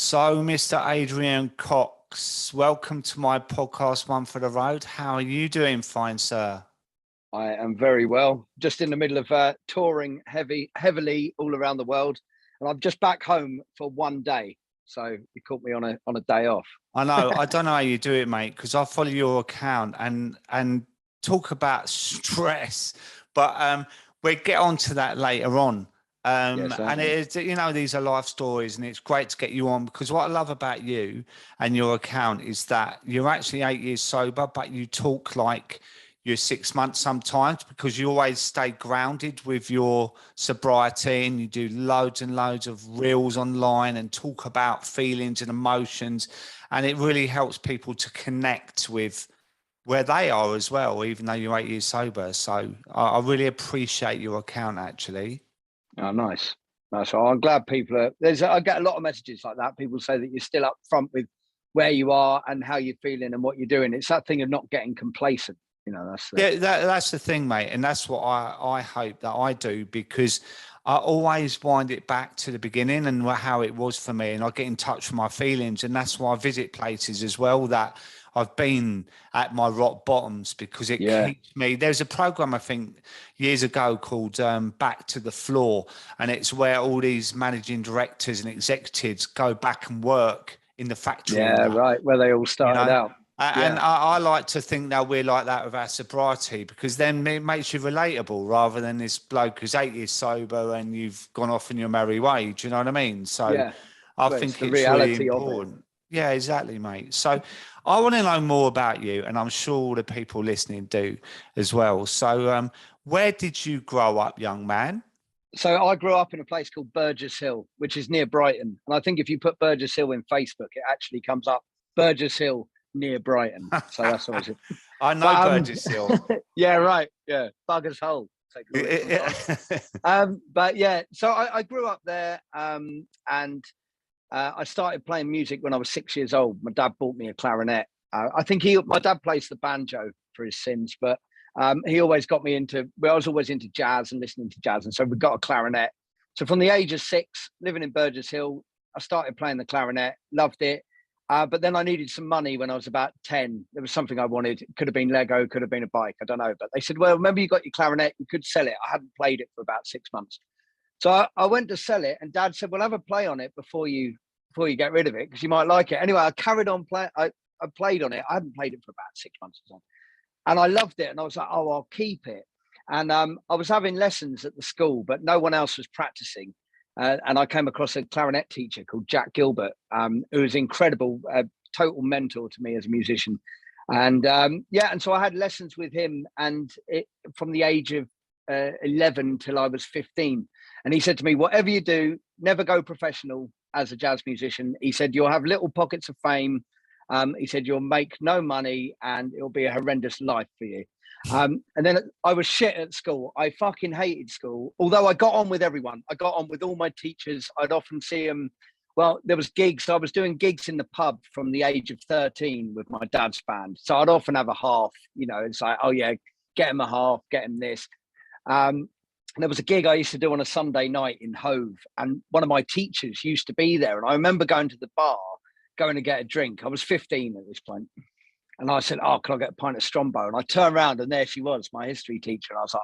So, Mr. Adrian Cox, welcome to my podcast, One for the Road. How are you doing, fine sir? I am very well. Just in the middle of touring heavily all around the world, and I'm just back home for one day. So you caught me on a day off. I know, I don't know how you do it, mate, because I follow your account and talk about stress, but we'll get on to that later on. Yes, And it is, these are life stories, and it's great to get you on because what I love about you and your account is that you're actually 8 years sober, but you talk like you're 6 months sometimes because you always stay grounded with your sobriety and you do loads and loads of reels online and talk about feelings and emotions. And it really helps people to connect with where they are as well, even though you're 8 years sober. So I really appreciate your account, actually. Oh, nice. So I'm glad people are. I get a lot of messages like that. People say that you're still up front with where you are and how you're feeling and what you're doing. It's that thing of not getting complacent. That's the thing, mate, and that's what I hope that I do, because I always wind it back to the beginning and how it was for me, and I get in touch with my feelings, and that's why I visit places as well that I've been at my rock bottoms, because it keeps me. There's a program I think years ago called Back to the Floor, and it's where all these managing directors and executives go back and work in the factory. Yeah, right, where they all started out. And I like to think that we're like that with our sobriety, because then it makes you relatable rather than this bloke who's 8 years sober and you've gone off in your merry way. Do you know what I mean? So I think it's really important. Yeah, exactly, mate. So I want to know more about you, and I'm sure all the people listening do as well. So where did you grow up, young man? So I grew up in a place called Burgess Hill, which is near Brighton. And I think if you put Burgess Hill in Facebook, it actually comes up Burgess Hill near Brighton. So that's always it. I know Burgess Hill. Yeah, right. Yeah, Bugger's Hole. But yeah, so I grew up there, and I started playing music when I was 6 years old. My dad bought me a clarinet. I think my dad plays the banjo for his sins, but he always got me into. I was always into jazz and listening to jazz, and so we got a clarinet. So from the age of 6, living in Burgess Hill, I started playing the clarinet. Loved it. But then I needed some money when I was about 10. There was something I wanted. It could have been Lego, could have been a bike. I don't know. But they said, well, remember you got your clarinet, you could sell it. I hadn't played it for about 6 months. So I went to sell it, and Dad said, well, have a play on it before you get rid of it, because you might like it. Anyway, I carried on playing. I played on it. I hadn't played it for about 6 months or so. And I loved it. And I was like, oh, I'll keep it. And I was having lessons at the school, but no one else was practicing. And I came across a clarinet teacher called Jack Gilbert, who was incredible, total mentor to me as a musician. And and so I had lessons with him, and from the age of 11 till I was 15. And he said to me, whatever you do, never go professional as a jazz musician. He said, you'll have little pockets of fame. He said, you'll make no money and it'll be a horrendous life for you. And then I was shit at school. I fucking hated school. Although I got on with everyone. I got on with all my teachers. I'd often see them. Well, there was gigs. I was doing gigs in the pub from the age of 13 with my dad's band. So I'd often have a half, it's like, oh yeah, get him a half, get him this. And there was a gig I used to do on a Sunday night in Hove. And one of my teachers used to be there. And I remember going to the bar, going to get a drink. I was 15 at this point. And I said, oh, can I get a pint of Strombo? And I turned around and there she was, my history teacher. And I was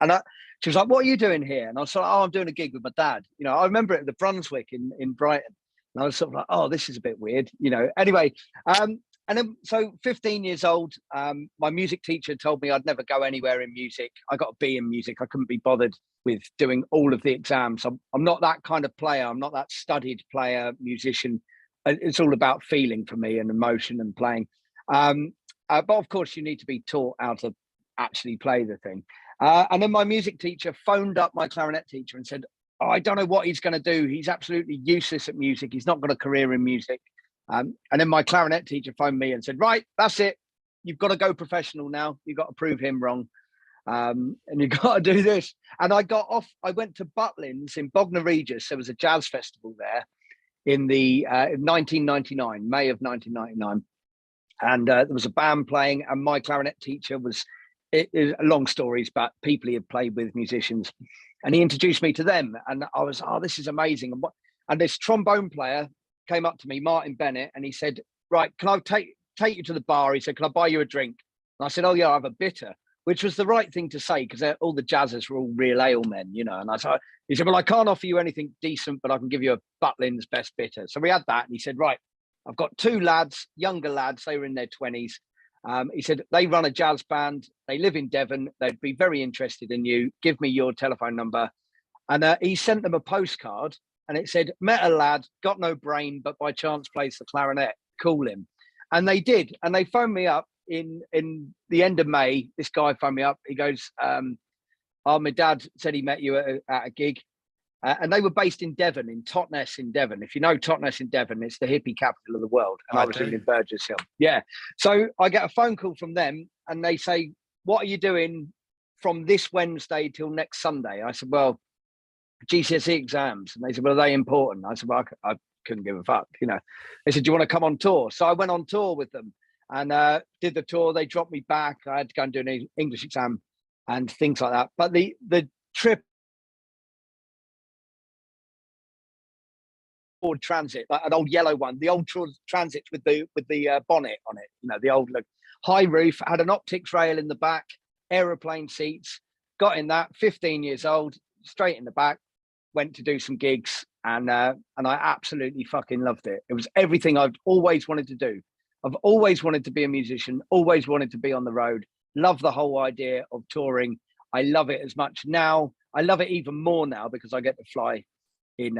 like, she was like, what are you doing here? And I was like, oh, I'm doing a gig with my dad. I remember it at the Brunswick in Brighton. And I was sort of like, oh, this is a bit weird, Anyway, and then so 15 years old, my music teacher told me I'd never go anywhere in music. I got a B in music. I couldn't be bothered with doing all of the exams. I'm not that kind of player. I'm not that studied player, musician. It's all about feeling for me and emotion and playing. But of course, you need to be taught how to actually play the thing. And then my music teacher phoned up my clarinet teacher and said, oh, I don't know what he's going to do. He's absolutely useless at music. He's not got a career in music. And then my clarinet teacher phoned me and said, right, that's it. You've got to go professional now. You've got to prove him wrong. And you've got to do this. And I got off. I went to Butlins in Bognor Regis. There was a jazz festival there in 1999, May of 1999. And there was a band playing, and my clarinet teacher was, it is long stories, but people he had played with, musicians. And he introduced me to them. And I was, oh, this is amazing. And this trombone player came up to me, Martin Bennett, and he said, right, can I take you to the bar? He said, can I buy you a drink? And I said, oh yeah, I have a bitter, which was the right thing to say because all the jazzers were all real ale men, you know. And I said, he said, well, I can't offer you anything decent, but I can give you a Butlin's best bitter. So we had that. And he said, right, I've got two lads, younger lads, they were in their 20s. He said, they run a jazz band. They live in Devon. They'd be very interested in you. Give me your telephone number. And he sent them a postcard and it said, met a lad, got no brain, but by chance plays the clarinet. Call him. And they did. And they phoned me up in the end of May. This guy phoned me up. He goes, oh, my dad said he met you at a gig. And they were based in Devon, in Totnes in Devon. If you know Totnes in Devon, it's the hippie capital of the world. And I was living in Burgess Hill. Yeah. So I get a phone call from them and they say, what are you doing from this Wednesday till next Sunday? I said, well, GCSE exams. And they said, well, are they important? I said, well, I couldn't give a fuck, you know. They said, do you want to come on tour? So I went on tour with them and did the tour. They dropped me back. I had to go and do an English exam and things like that. But the trip Ford Transit, like an old yellow one, the old Transit with the bonnet on it, you know, the old high roof, had an optics rail in the back, aeroplane seats, got in that, 15 years old, straight in the back, went to do some gigs and I absolutely fucking loved it. It was everything I've always wanted to do. I've always wanted to be a musician, always wanted to be on the road, love the whole idea of touring. I love it as much now. I love it even more now because I get to fly in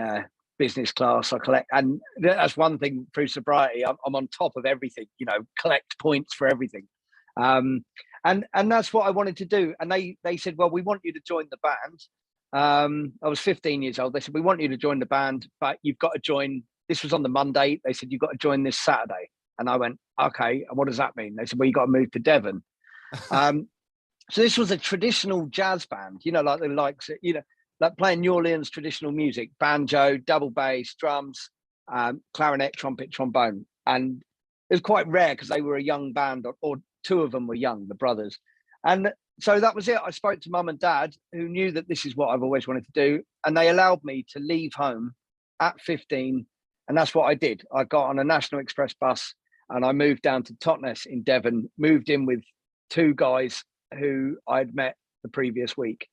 business class. I collect, and that's one thing through sobriety. I'm on top of everything, you know, collect points for everything. And that's what I wanted to do. And they said, well, we want you to join the band. I was 15 years old. They said, we want you to join the band, but you've got to join. This was on the Monday. They said, you've got to join this Saturday. And I went, okay. And what does that mean? They said, well, you got to move to Devon. So this was a traditional jazz band, you know, like the likes, you know, like playing New Orleans traditional music, banjo, double bass, drums, clarinet, trumpet, trombone. And it was quite rare because they were a young band, or two of them were young, the brothers. And so that was it. I spoke to mum and dad who knew that this is what I've always wanted to do. And they allowed me to leave home at 15. And that's what I did. I got on a National Express bus and I moved down to Totnes in Devon, moved in with two guys who I'd met the previous week.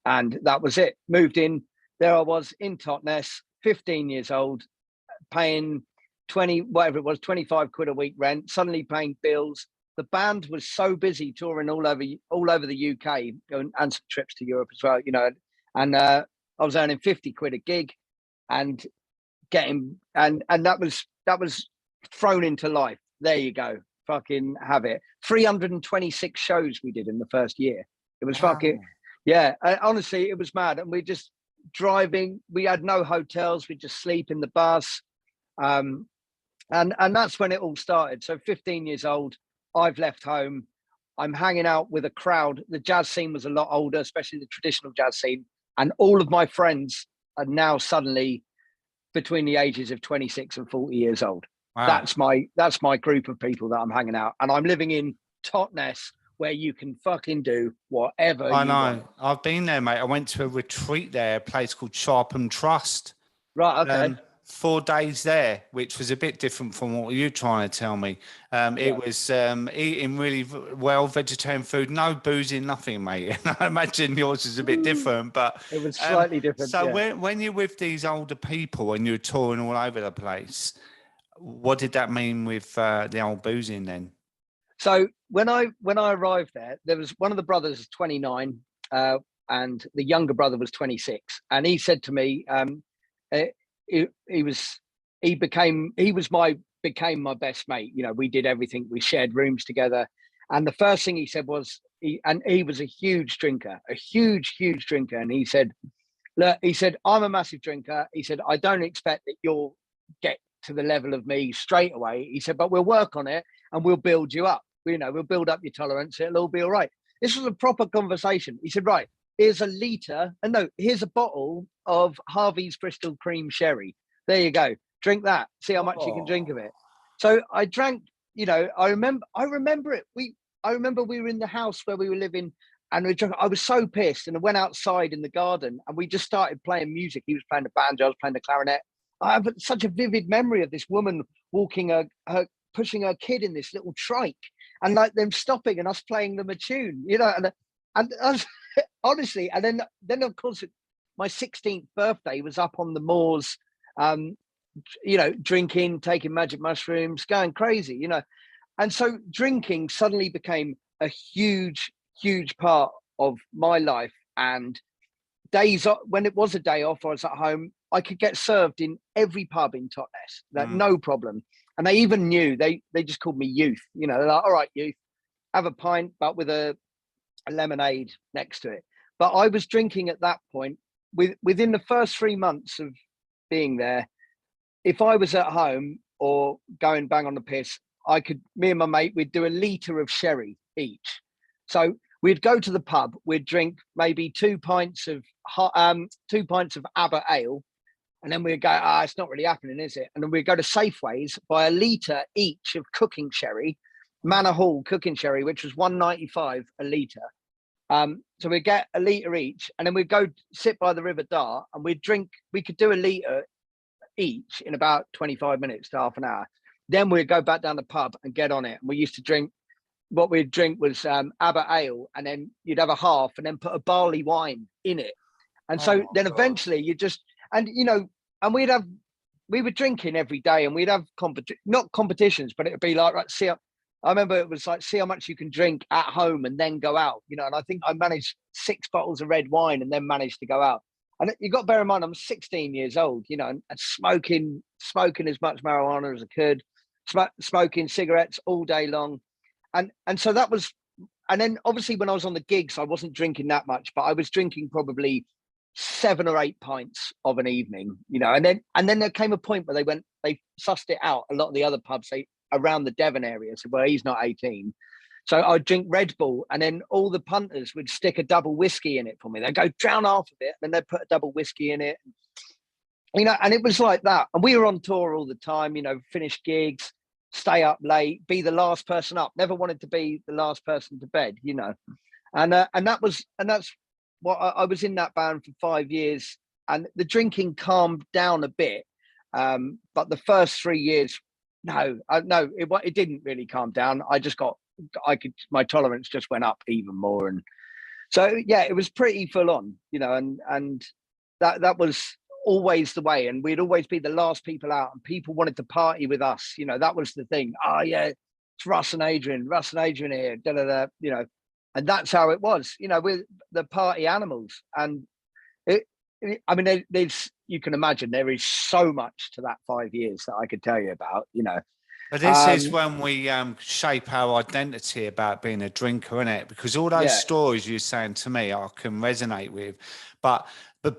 And that was it. Moved in. There I was in Totnes, 15 years old, paying 25 quid a week rent, suddenly paying bills. The band was so busy touring all over the UK, going and some trips to Europe as well, you know. And I was earning 50 quid a gig and getting and that was thrown into life. There you go. Fucking have it. 326 shows we did in the first year. It was fucking, yeah. Honestly, it was mad. And we just driving. We had no hotels. We just sleep in the bus. And that's when it all started. So 15 years old, I've left home. I'm hanging out with a crowd. The jazz scene was a lot older, especially the traditional jazz scene. And all of my friends are now suddenly between the ages of 26 and 40 years old. Wow. That's my group of people that I'm hanging out. And I'm living in Totnes, where you can fucking do whatever I know. Want. I've been there, mate. I went to a retreat there, a place called Sharpham Trust. Right, okay. 4 days there, which was a bit different from what you're trying to tell me. It was eating really well, vegetarian food, no boozing, nothing, mate. And I imagine yours is a bit different, but it was slightly different. So when you're with these older people and you're touring all over the place, what did that mean with the old boozing then? So when I arrived there was one of the brothers was 29, and the younger brother was 26, and he said to me, he became my best mate. You know, we did everything. We shared rooms together. And the first thing he said was, he was a huge drinker. And he said, look, he said, I'm a massive drinker. He said, I don't expect that you'll get to the level of me straight away. He said, but we'll work on it and we'll build you up. You know, we'll build up your tolerance. It'll all be all right. This was a proper conversation. He said, right, here's a bottle of Harvey's Bristol Cream Sherry. There you go. Drink that. See how much you can drink of it. So I drank, you know, I remember it. I remember we were in the house where we were living I was so pissed, and I went outside in the garden, and we just started playing music. He was playing the banjo, I was playing the clarinet. I have such a vivid memory of this woman walking pushing her kid in this little trike, and like them stopping and us playing them a tune, you know. And us, honestly, and then of course, my 16th birthday was up on the moors, you know, drinking, taking magic mushrooms, going crazy, you know. And so drinking suddenly became a huge part of my life. And days off, when it was a day off, I was at home, I could get served in every pub in Totnes, that no problem. And they even knew, they just called me Youth, you know. They're like, all right, Youth, have a pint, but with a lemonade next to it. But I was drinking at that point. Within the first 3 months of being there, if I was at home or going bang on the piss, me and my mate, we'd do a litre of sherry each. So we'd go to the pub, we'd drink maybe 2 pints of Aber ale, and then we'd go, it's not really happening, is it? And then we'd go to Safeways, buy a litre each of cooking sherry, Manor Hall cooking sherry, which was $1.95 a litre. So we'd get a litre each, and then we'd go sit by the River Dart, and we could do a litre each in about 25 minutes to half an hour. Then we'd go back down the pub and get on it. And we used to drink, what we'd drink was Aber ale, and then you'd have a half and then put a barley wine in it. And so then eventually you just, and you know, and we were drinking every day, and we'd have not competitions, but it'd be like, right, I remember it was like, see how much you can drink at home and then go out, you know. And I think I managed 6 bottles of red wine and then managed to go out. And you got to bear in mind, I'm 16 years old, you know, and smoking as much marijuana as I could, smoking cigarettes all day long. And so that was, and then obviously when I was on the gigs, I wasn't drinking that much, but I was drinking probably 7 or 8 pints of an evening, you know. And then there came a point where they sussed it out. A lot of the other pubs around the Devon area said, well, he's not 18. So I'd drink Red Bull, and then all the punters would stick a double whiskey in it for me. They'd go drown half of it, and then they'd put a double whiskey in it. You know, and it was like that. And we were on tour all the time, you know, finish gigs, stay up late, be the last person up. Never wanted to be the last person to bed, you know. And that's what I was in that band for 5 years, and the drinking calmed down a bit. But the first 3 years, it didn't really calm down. My tolerance just went up even more. And so, yeah, it was pretty full on, you know, and that was always the way. And we'd always be the last people out, and people wanted to party with us. You know, that was the thing. Oh yeah, it's Russ and Adrian here, you know, and that's how it was, you know, with the party animals. And I mean, you can imagine there is so much to that 5 years that I could tell you about, you know. But this is when we shape our identity about being a drinker, isn't it? Because all those stories you're saying to me, I can resonate with. But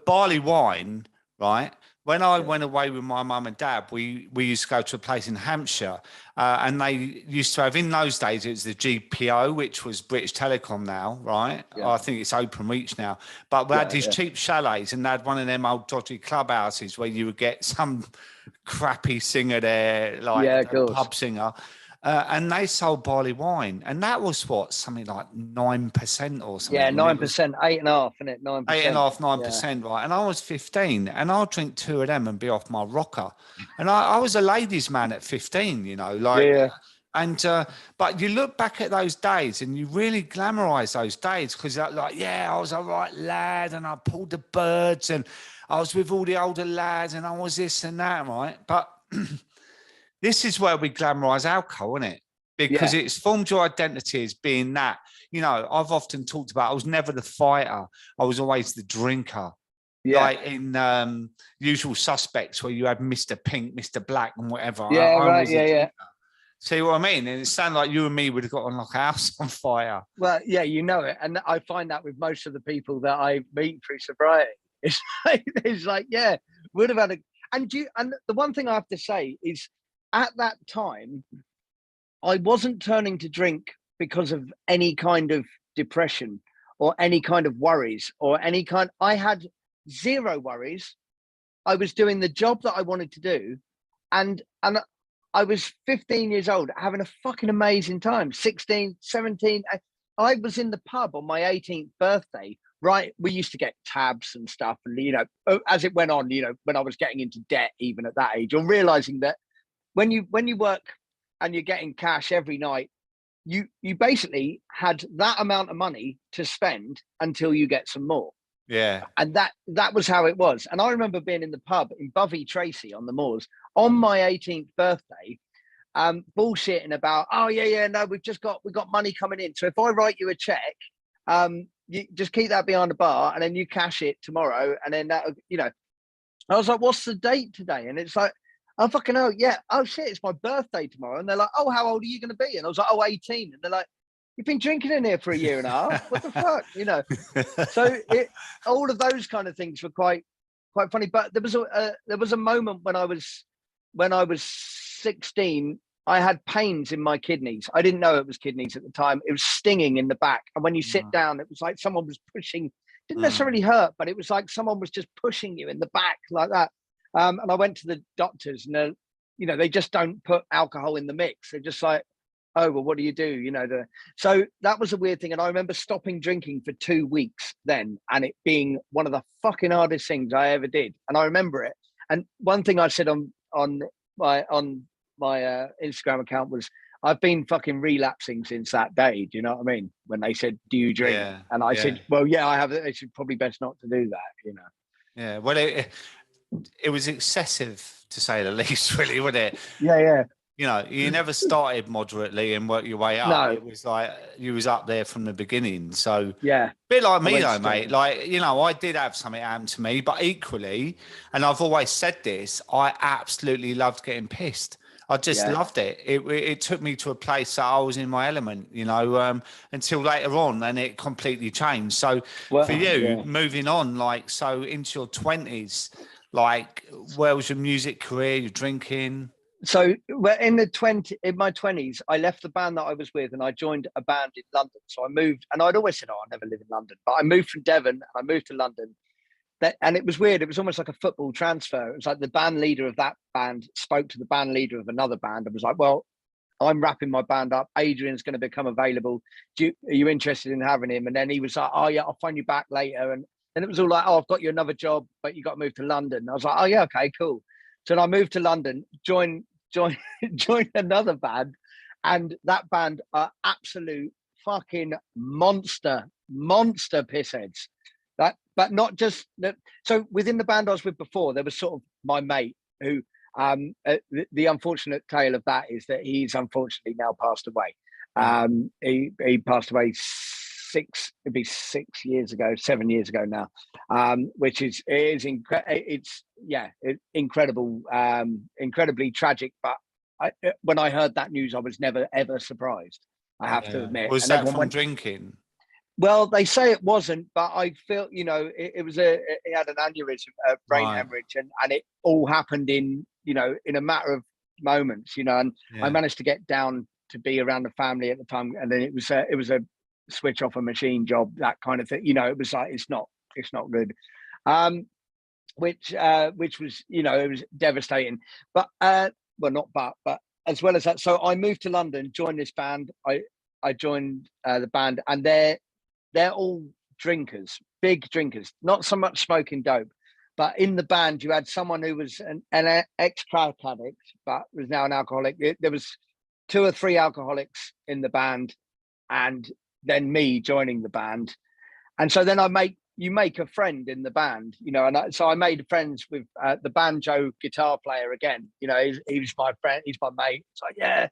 barley wine, right? When I went away with my mum and dad, we used to go to a place in Hampshire, and they used to have, in those days, it was the GPO, which was British Telecom now, right? Yeah. I think it's Open Reach now. But we had these cheap chalets, and they had one of them old dodgy clubhouses where you would get some crappy singer there, like a pub singer. And they sold barley wine, and that was what, something like 9% or something. Yeah, 9%, 8.5%, isn't it? 9%, 9%, right? And I was 15, and I'll drink 2 of them and be off my rocker. And I was a ladies' man at 15, you know, like. Yeah. And but you look back at those days, and you really glamorize those days, because like, I was a right lad, and I pulled the birds, and I was with all the older lads, and I was this and that, right? But this is where we glamorize alcohol, isn't it? Because it's formed your identity as being that. You know, I've often talked about, I was never the fighter. I was always the drinker. Yeah. Like in Usual Suspects, where you had Mr. Pink, Mr. Black, and whatever. Yeah, right. Yeah. See what I mean? And it sounded like you and me would have got on like a house on fire. Well, yeah, you know it. And I find that with most of the people that I meet through sobriety. It's like, yeah, would have had a. And the one thing I have to say is, at that time, I wasn't turning to drink because of any kind of depression or any kind of worries or I had zero worries. I was doing the job that I wanted to do. And I was 15 years old, having a fucking amazing time, 16, 17. I was in the pub on my 18th birthday. Right, we used to get tabs and stuff, and as it went on, when I was getting into debt, even at that age, or realizing that when you work and you're getting cash every night, you basically had that amount of money to spend until you get some more. Yeah. And that was how it was. And I remember being in the pub in Bovey Tracy on the moors on my 18th birthday, bullshitting about, oh yeah, no, we've got money coming in. So if I write you a check, you just keep that behind the bar and then you cash it tomorrow. And then that, I was like, what's the date today? And it's like, oh, fucking hell, yeah. Oh shit, it's my birthday tomorrow. And they're like, oh, how old are you going to be? And I was like, oh, 18. And they're like, you've been drinking in here for a year and a half. What the fuck? So all of those kind of things were quite funny. But there was a moment when I was 16, I had pains in my kidneys. I didn't know it was kidneys at the time. It was stinging in the back. And when you sit down, it was like someone was pushing, didn't necessarily hurt, but it was like someone was just pushing you in the back like that. And I went to the doctors and, they just don't put alcohol in the mix. They're just like, oh, well, what do you do? So that was a weird thing. And I remember stopping drinking for 2 weeks then, and it being one of the fucking hardest things I ever did. And I remember it. And one thing I said on my Instagram account was, I've been fucking relapsing since that day. Do you know what I mean? When they said, do you drink? Yeah, and I said, well, yeah, I have. They should probably best not to do that, Yeah, well, it was excessive to say the least, really, wasn't it? Yeah. You never started moderately and worked your way up. No. It was like you was up there from the beginning. So yeah, a bit like me though, mate. Like, I did have something happen to me, but equally, and I've always said this, I absolutely loved getting pissed. I just loved it. It took me to a place that I was in my element, until later on, and it completely changed. So for you, moving on, so into your 20s, where was your music career, your drinking? So in my 20s, I left the band that I was with and I joined a band in London. So I moved, and I'd always said, oh, I'll never live in London, but I moved from Devon and I moved to London. And it was weird. It was almost like a football transfer. It was like the band leader of that band spoke to the band leader of another band and was like, well, I'm wrapping my band up. Adrian's going to become available. Are you interested in having him? And then he was like, oh yeah, I'll phone you back later. And then it was all like, oh, I've got you another job, but you got to move to London. I was like, oh yeah, okay, cool. So then I moved to London, joined another band, and that band are absolute fucking monster pissheads. But not just that. So within the band I was with before, there was sort of my mate who, the unfortunate tale of that is that he's unfortunately now passed away. He passed away 7 years ago now, which is incredible, incredibly tragic. But when I heard that news, I was never ever surprised. I have to admit. Was that from drinking? Well, they say it wasn't, but I feel, it was he had an aneurysm, brain hemorrhage, and it all happened in a matter of moments, and I managed to get down to be around the family at the time, and then it was a switch off a machine job, that kind of thing. It was like it's not good, which was it was devastating. But but as well as that, so I moved to London, joined this band. I joined the band, and they're all drinkers, big drinkers, not so much smoking dope. But in the band, you had someone who was an ex-crack addict, but was now an alcoholic. There was 2 or 3 alcoholics in the band, and then me joining the band. And so then you make a friend in the band, and so I made friends with the banjo guitar player again. He was my friend, he's my mate. It's like, yeah.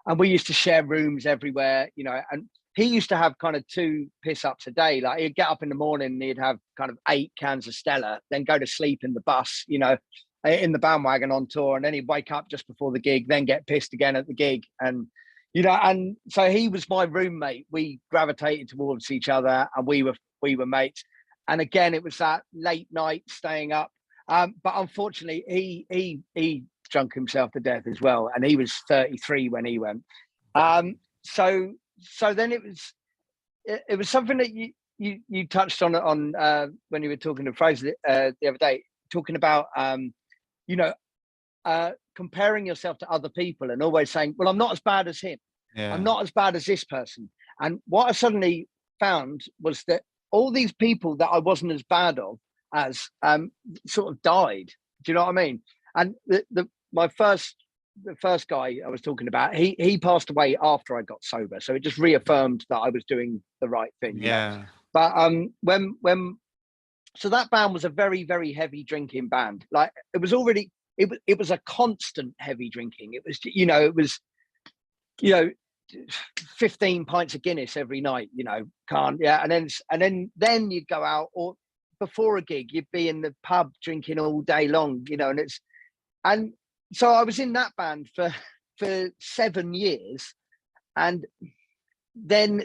And we used to share rooms everywhere, and he used to have kind of 2 piss ups a day. Like he'd get up in the morning and he'd have kind of 8 cans of Stella, then go to sleep in the bus, in the bandwagon on tour. And then he'd wake up just before the gig, then get pissed again at the gig. And, and so he was my roommate. We gravitated towards each other and we were mates. And again, it was that late night staying up. But unfortunately, he drunk himself to death as well. And he was 33 when he went. So then it was something that you touched on when you were talking to Fraser the other day, talking about comparing yourself to other people and always saying, well, I'm not as bad as him. Yeah. I'm not as bad as this person. And what I suddenly found was that all these people that I wasn't as bad of as sort of died. Do you know what I mean? And the first guy I was talking about, he passed away after I got sober, so it just reaffirmed that I was doing the right thing. Yeah. You know? But when so that band was a very, very heavy drinking band. Like it was already it was a constant heavy drinking. It was, you know, it was, you know, 15 pints of Guinness every night, you know, and then you'd go out, or before a gig you'd be in the pub drinking all day long, you know. And so I was in that band for 7 years, and then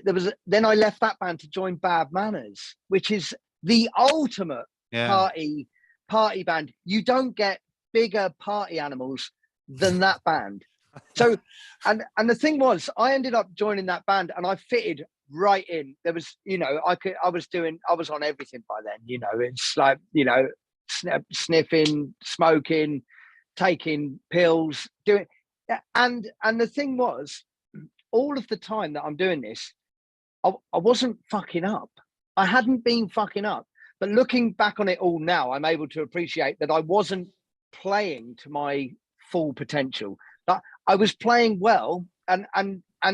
I left that band to join Bad Manners, which is the ultimate party band. You don't get bigger party animals than that band. So, and the thing was, I ended up joining that band, and I fitted right in. There was, you know, I was on everything by then. You know, it's like, you know, sniffing, smoking, taking pills, doing, and the thing was, all of the time that I'm doing this, I wasn't fucking up. I hadn't been fucking up. But looking back on it all now, I'm able to appreciate that I wasn't playing to my full potential. But I was playing well, and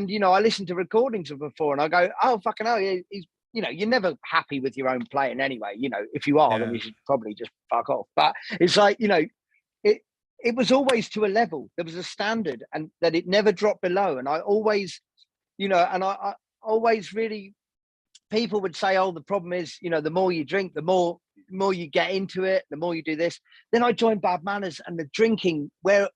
you know, I listened to recordings of before, and I go, oh fucking hell, he's, you know, you're never happy with your own playing anyway. You know, if you are, then you should probably just fuck off. But it's like, you know, it was always to a level. There was a standard, and that it never dropped below. And I always, you know, and I always really, people would say, oh, the problem is, you know, the more you drink, the more you get into it, the more you do this. Then I joined Bad Manners, and the drinking where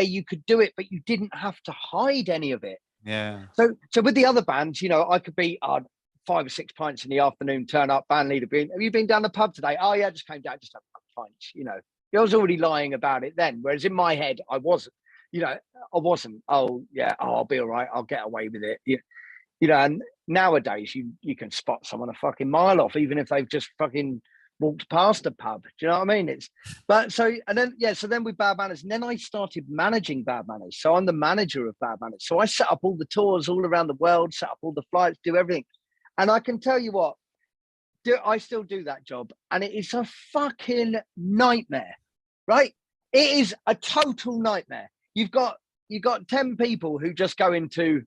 you could do it, but you didn't have to hide any of it. Yeah. So with the other bands, you know, I could be 5 or 6 pints in the afternoon, turn up, band leader being, have you been down the pub today? Oh yeah, I just came down, just had a pints, you know. I was already lying about it then, whereas in my head, I wasn't, you know, I wasn't. Oh yeah, I'll be all right, I'll get away with it. You know, and nowadays you can spot someone a fucking mile off, even if they've just fucking walked past a pub. Do you know what I mean? It's, but so, and then, yeah, so then with Bad Manners, and then I started managing Bad Manners. So I'm the manager of Bad Manners. So I set up all the tours all around the world, set up all the flights, do everything. And I can tell you what, I still do that job, and it is a fucking nightmare, right? It is a total nightmare. You've got 10 people who just go into,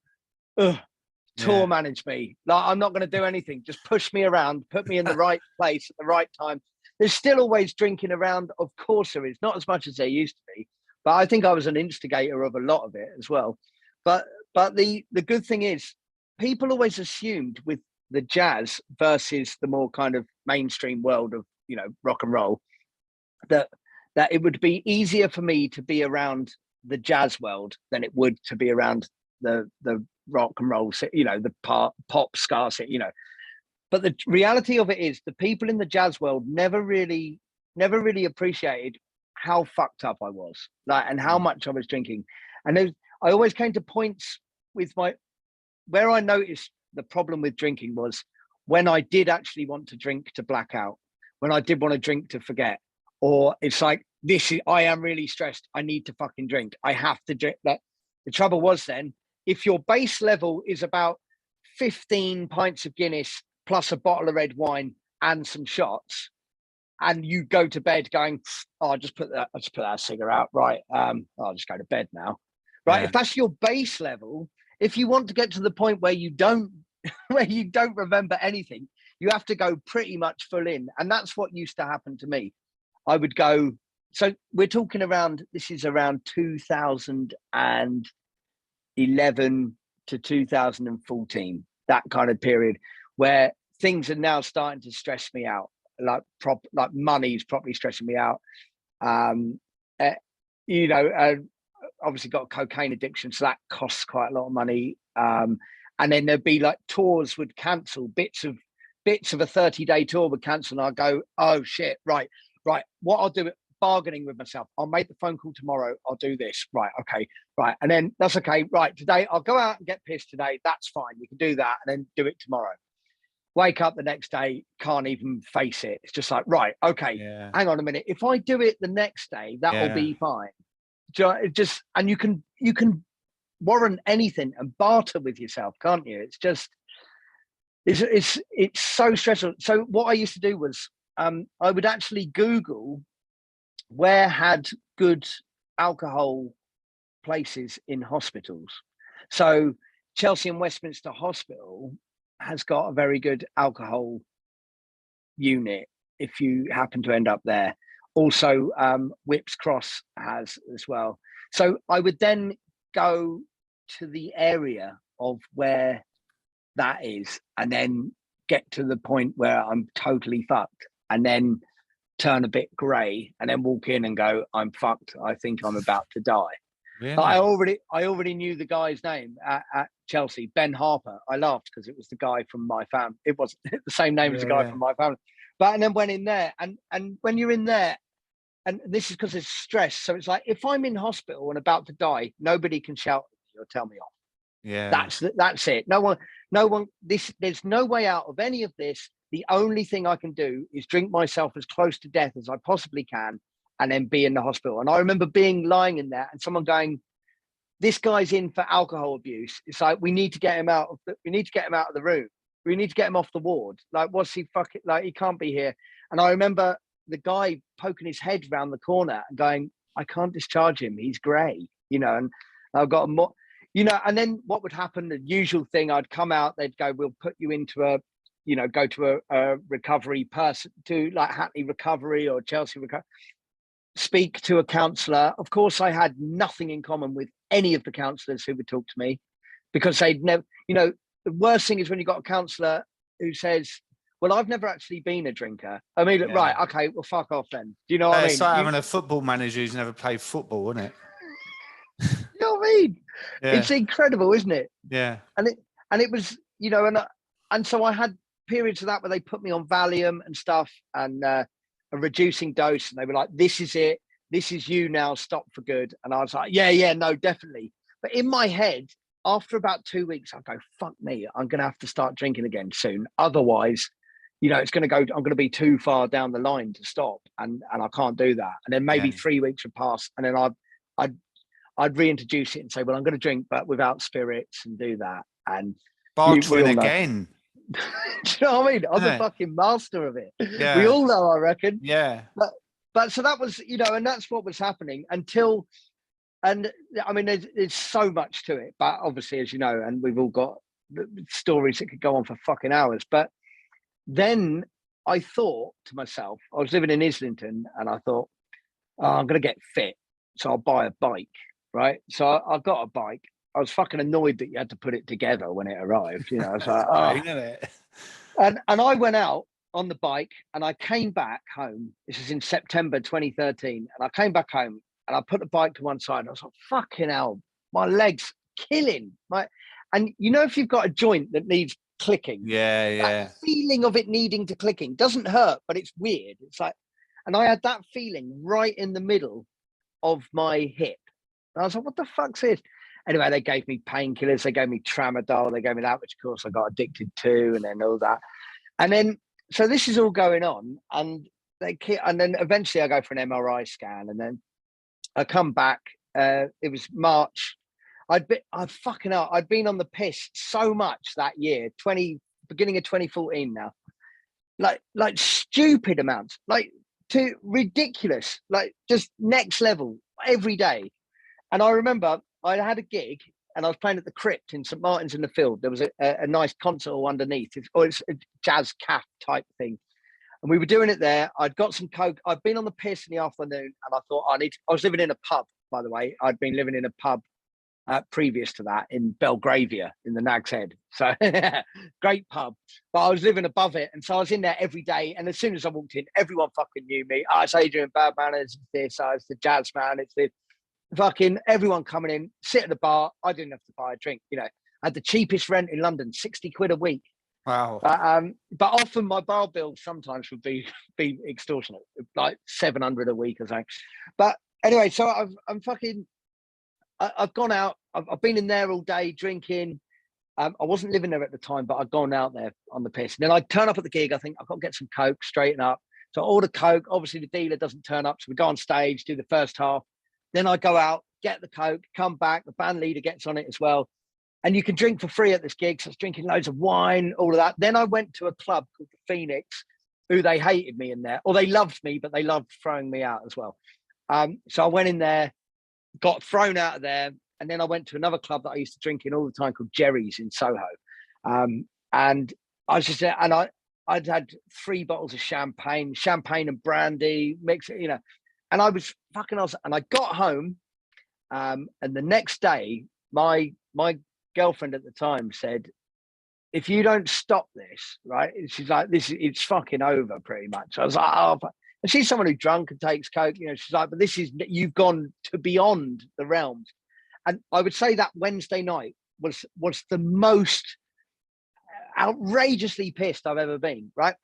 tour manage me. Like, I'm not going to do anything. Just push me around, put me in the right place at the right time. There's still always drinking around. Of course there is. Not as much as there used to be. But I think I was an instigator of a lot of it as well. But the good thing is, people always assumed with the jazz versus the more kind of mainstream world of, you know, rock and roll, that it would be easier for me to be around the jazz world than it would to be around the rock and roll, you know, the pop ska, you know. But the reality of it is, the people in the jazz world never really appreciated how fucked up I was, like, and how much I was drinking. And I always came to points with where I noticed the problem with drinking was when I did actually want to drink to black out, when I did want to drink to forget, or it's like, I am really stressed, I need to fucking drink, I have to drink. That the trouble was, then, if your base level is about 15 pints of Guinness plus a bottle of red wine and some shots, and you go to bed going, oh, I'll just put that cigarette out, right? I'll just go to bed now, right? If that's your base level, if you want to get to the point where you don't remember anything, you have to go pretty much full in. And that's what used to happen to me. I would go, so we're talking this is around 2011 to 2014, that kind of period, where things are now starting to stress me out. Like money's properly stressing me out. You know, obviously got a cocaine addiction, so that costs quite a lot of money. And then there'd be like tours would cancel, bits of a 30-day tour would cancel, and I'd go, oh shit, right. What I'll do, bargaining with myself, I'll make the phone call tomorrow, I'll do this, right, okay, right, and then that's okay, right, today I'll go out and get pissed today, that's fine, we can do that, and then do it tomorrow. Wake up the next day, can't even face it. It's just like, right, okay, hang on a minute, if I do it the next day, that'll be fine. Just, and you can warrant anything and barter with yourself, can't you? It's just, It's so stressful. So what I used to do was I would actually Google where had good alcohol places in hospitals. So Chelsea and Westminster Hospital has got a very good alcohol unit if you happen to end up there. Also, Whipps Cross has as well. So I would then go to the area of where that is, and then get to the point where I'm totally fucked, and then turn a bit grey, and then walk in and go, I'm fucked. I think I'm about to die. Really? But I already knew the guy's name at Chelsea, Ben Harper. I laughed because it was the guy from my family. It was the same name as the guy from my family. But and then went in there, and when you're in there, and this is because it's stress. So it's like if I'm in hospital and about to die, nobody can shout at me or tell me off. Yeah. That's it. No one. There's no way out of any of this. The only thing I can do is drink myself as close to death as I possibly can, and then be in the hospital. And I remember lying in there and someone going, "This guy's in for alcohol abuse." It's like we need to get him out of the room. We need to get him off the ward. Like, what's he fucking like? He can't be here. And I remember the guy poking his head around the corner and going, "I can't discharge him. He's grey," And I've got more, And then what would happen? The usual thing. I'd come out. They'd go, "We'll put you into go to a recovery person, to like Hackney Recovery or Chelsea Recovery. Speak to a counsellor." Of course, I had nothing in common with any of the counsellors who would talk to me, because they'd never, the worst thing is when you've got a counsellor who says, "Well, I've never actually been a drinker." I mean, Yeah. right, okay, well, fuck off then. Do you know what I mean? It's like having a football manager who's never played football, isn't it? You know what I mean? Yeah. It's incredible, isn't it? Yeah. And it was, and so I had periods of that where they put me on Valium and stuff, and a reducing dose, and they were like, "This is it. This is you now. Stop for good." And I was like, "Yeah, no, definitely." But in my head, after about 2 weeks, I go, "Fuck me, I'm going to have to start drinking again soon. Otherwise, it's going to go. I'm going to be too far down the line to stop, and I can't do that." And then maybe 3 weeks would pass, and then I'd reintroduce it and say, "Well, I'm going to drink, but without spirits," and do that. And Bartering again. Do you know what I mean? I'm the fucking master of it. Yeah. We all know, I reckon. Yeah. But so that was, and that's what was happening until, and I mean, there's so much to it, but obviously, as you know, and we've all got stories that could go on for fucking hours. But then I thought to myself, I was living in Islington, and I thought, I'm going to get fit, so I'll buy a bike, right? So I got a bike. I was fucking annoyed that you had to put it together when it arrived. I was like, and I went out on the bike, and I came back home. This is in September 2013, and I came back home, and I put the bike to one side, and I was like, "Fucking hell, my legs killing." And if you've got a joint that needs clicking, that feeling of it needing to clicking doesn't hurt, but it's weird. It's like, and I had that feeling right in the middle of my hip. And I was like, "What the fuck's this?" Anyway, they gave me painkillers. They gave me tramadol. They gave me that, which of course I got addicted to, and then all that. And then, so this is all going on, and then eventually I go for an MRI scan, and then I come back. It was March. I'd been on the piss so much that year, beginning of 2014 now, like stupid amounts, like to ridiculous, like just next level every day. And I remember I had a gig, and I was playing at the Crypt in St Martin's in the Field. There was a nice concert hall underneath. It's a jazz cafe type thing. And we were doing it there. I'd got some coke. I'd been on the piss in the afternoon, and I thought, I was living in a pub, by the way. I'd been living in a pub previous to that in Belgravia in the Nag's Head. So great pub. But I was living above it. And so I was in there every day. And as soon as I walked in, everyone fucking knew me. It's Adrian, Bad Manners, it's this, it's the jazz man, it's this. Fucking everyone coming in, sit at the bar. I didn't have to buy a drink. I had the cheapest rent in London, 60 quid a week. Wow. But often my bar bill sometimes would be extortionate, like 700 a week or something. But anyway, so I've gone out. I've been in there all day drinking. I wasn't living there at the time, but I'd gone out there on the piss. And then I turn up at the gig. I think I've got to get some coke, straighten up. So I order coke. Obviously, the dealer doesn't turn up, so we go on stage, do the first half. Then I go out, get the coke, come back. The band leader gets on it as well. and you can drink for free at this gig. So I was drinking loads of wine, all of that. Then I went to a club called the Phoenix, who they hated me in there, or they loved me, but they loved throwing me out as well. So I went in there, got thrown out of there, and then I went to another club that I used to drink in all the time called Jerry's in Soho. And I was just there, and I'd had 3 bottles of champagne and brandy, mix it, and I was fucking awesome. And I got home, and the next day, my girlfriend at the time said, if you don't stop this, right? She's like, it's fucking over pretty much. I was like, oh, and she's someone who drunk and takes coke, she's like, but you've gone to beyond the realms. And I would say that Wednesday night was the most outrageously pissed I've ever been, right?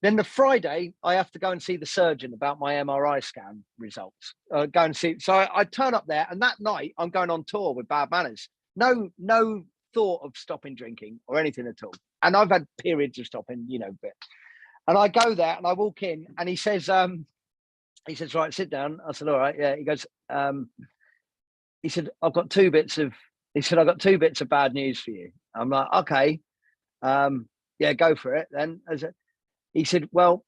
Then the Friday, I have to go and see the surgeon about my MRI scan results. Go and see. So I turn up there, and that night I'm going on tour with Bad Manners. No thought of stopping drinking or anything at all. And I've had periods of stopping, but. And I go there and I walk in, and he says, right, sit down. I said, all right, yeah. He goes, he said, I've got 2 bits of bad news for you. I'm like, okay, yeah, go for it then. He said, the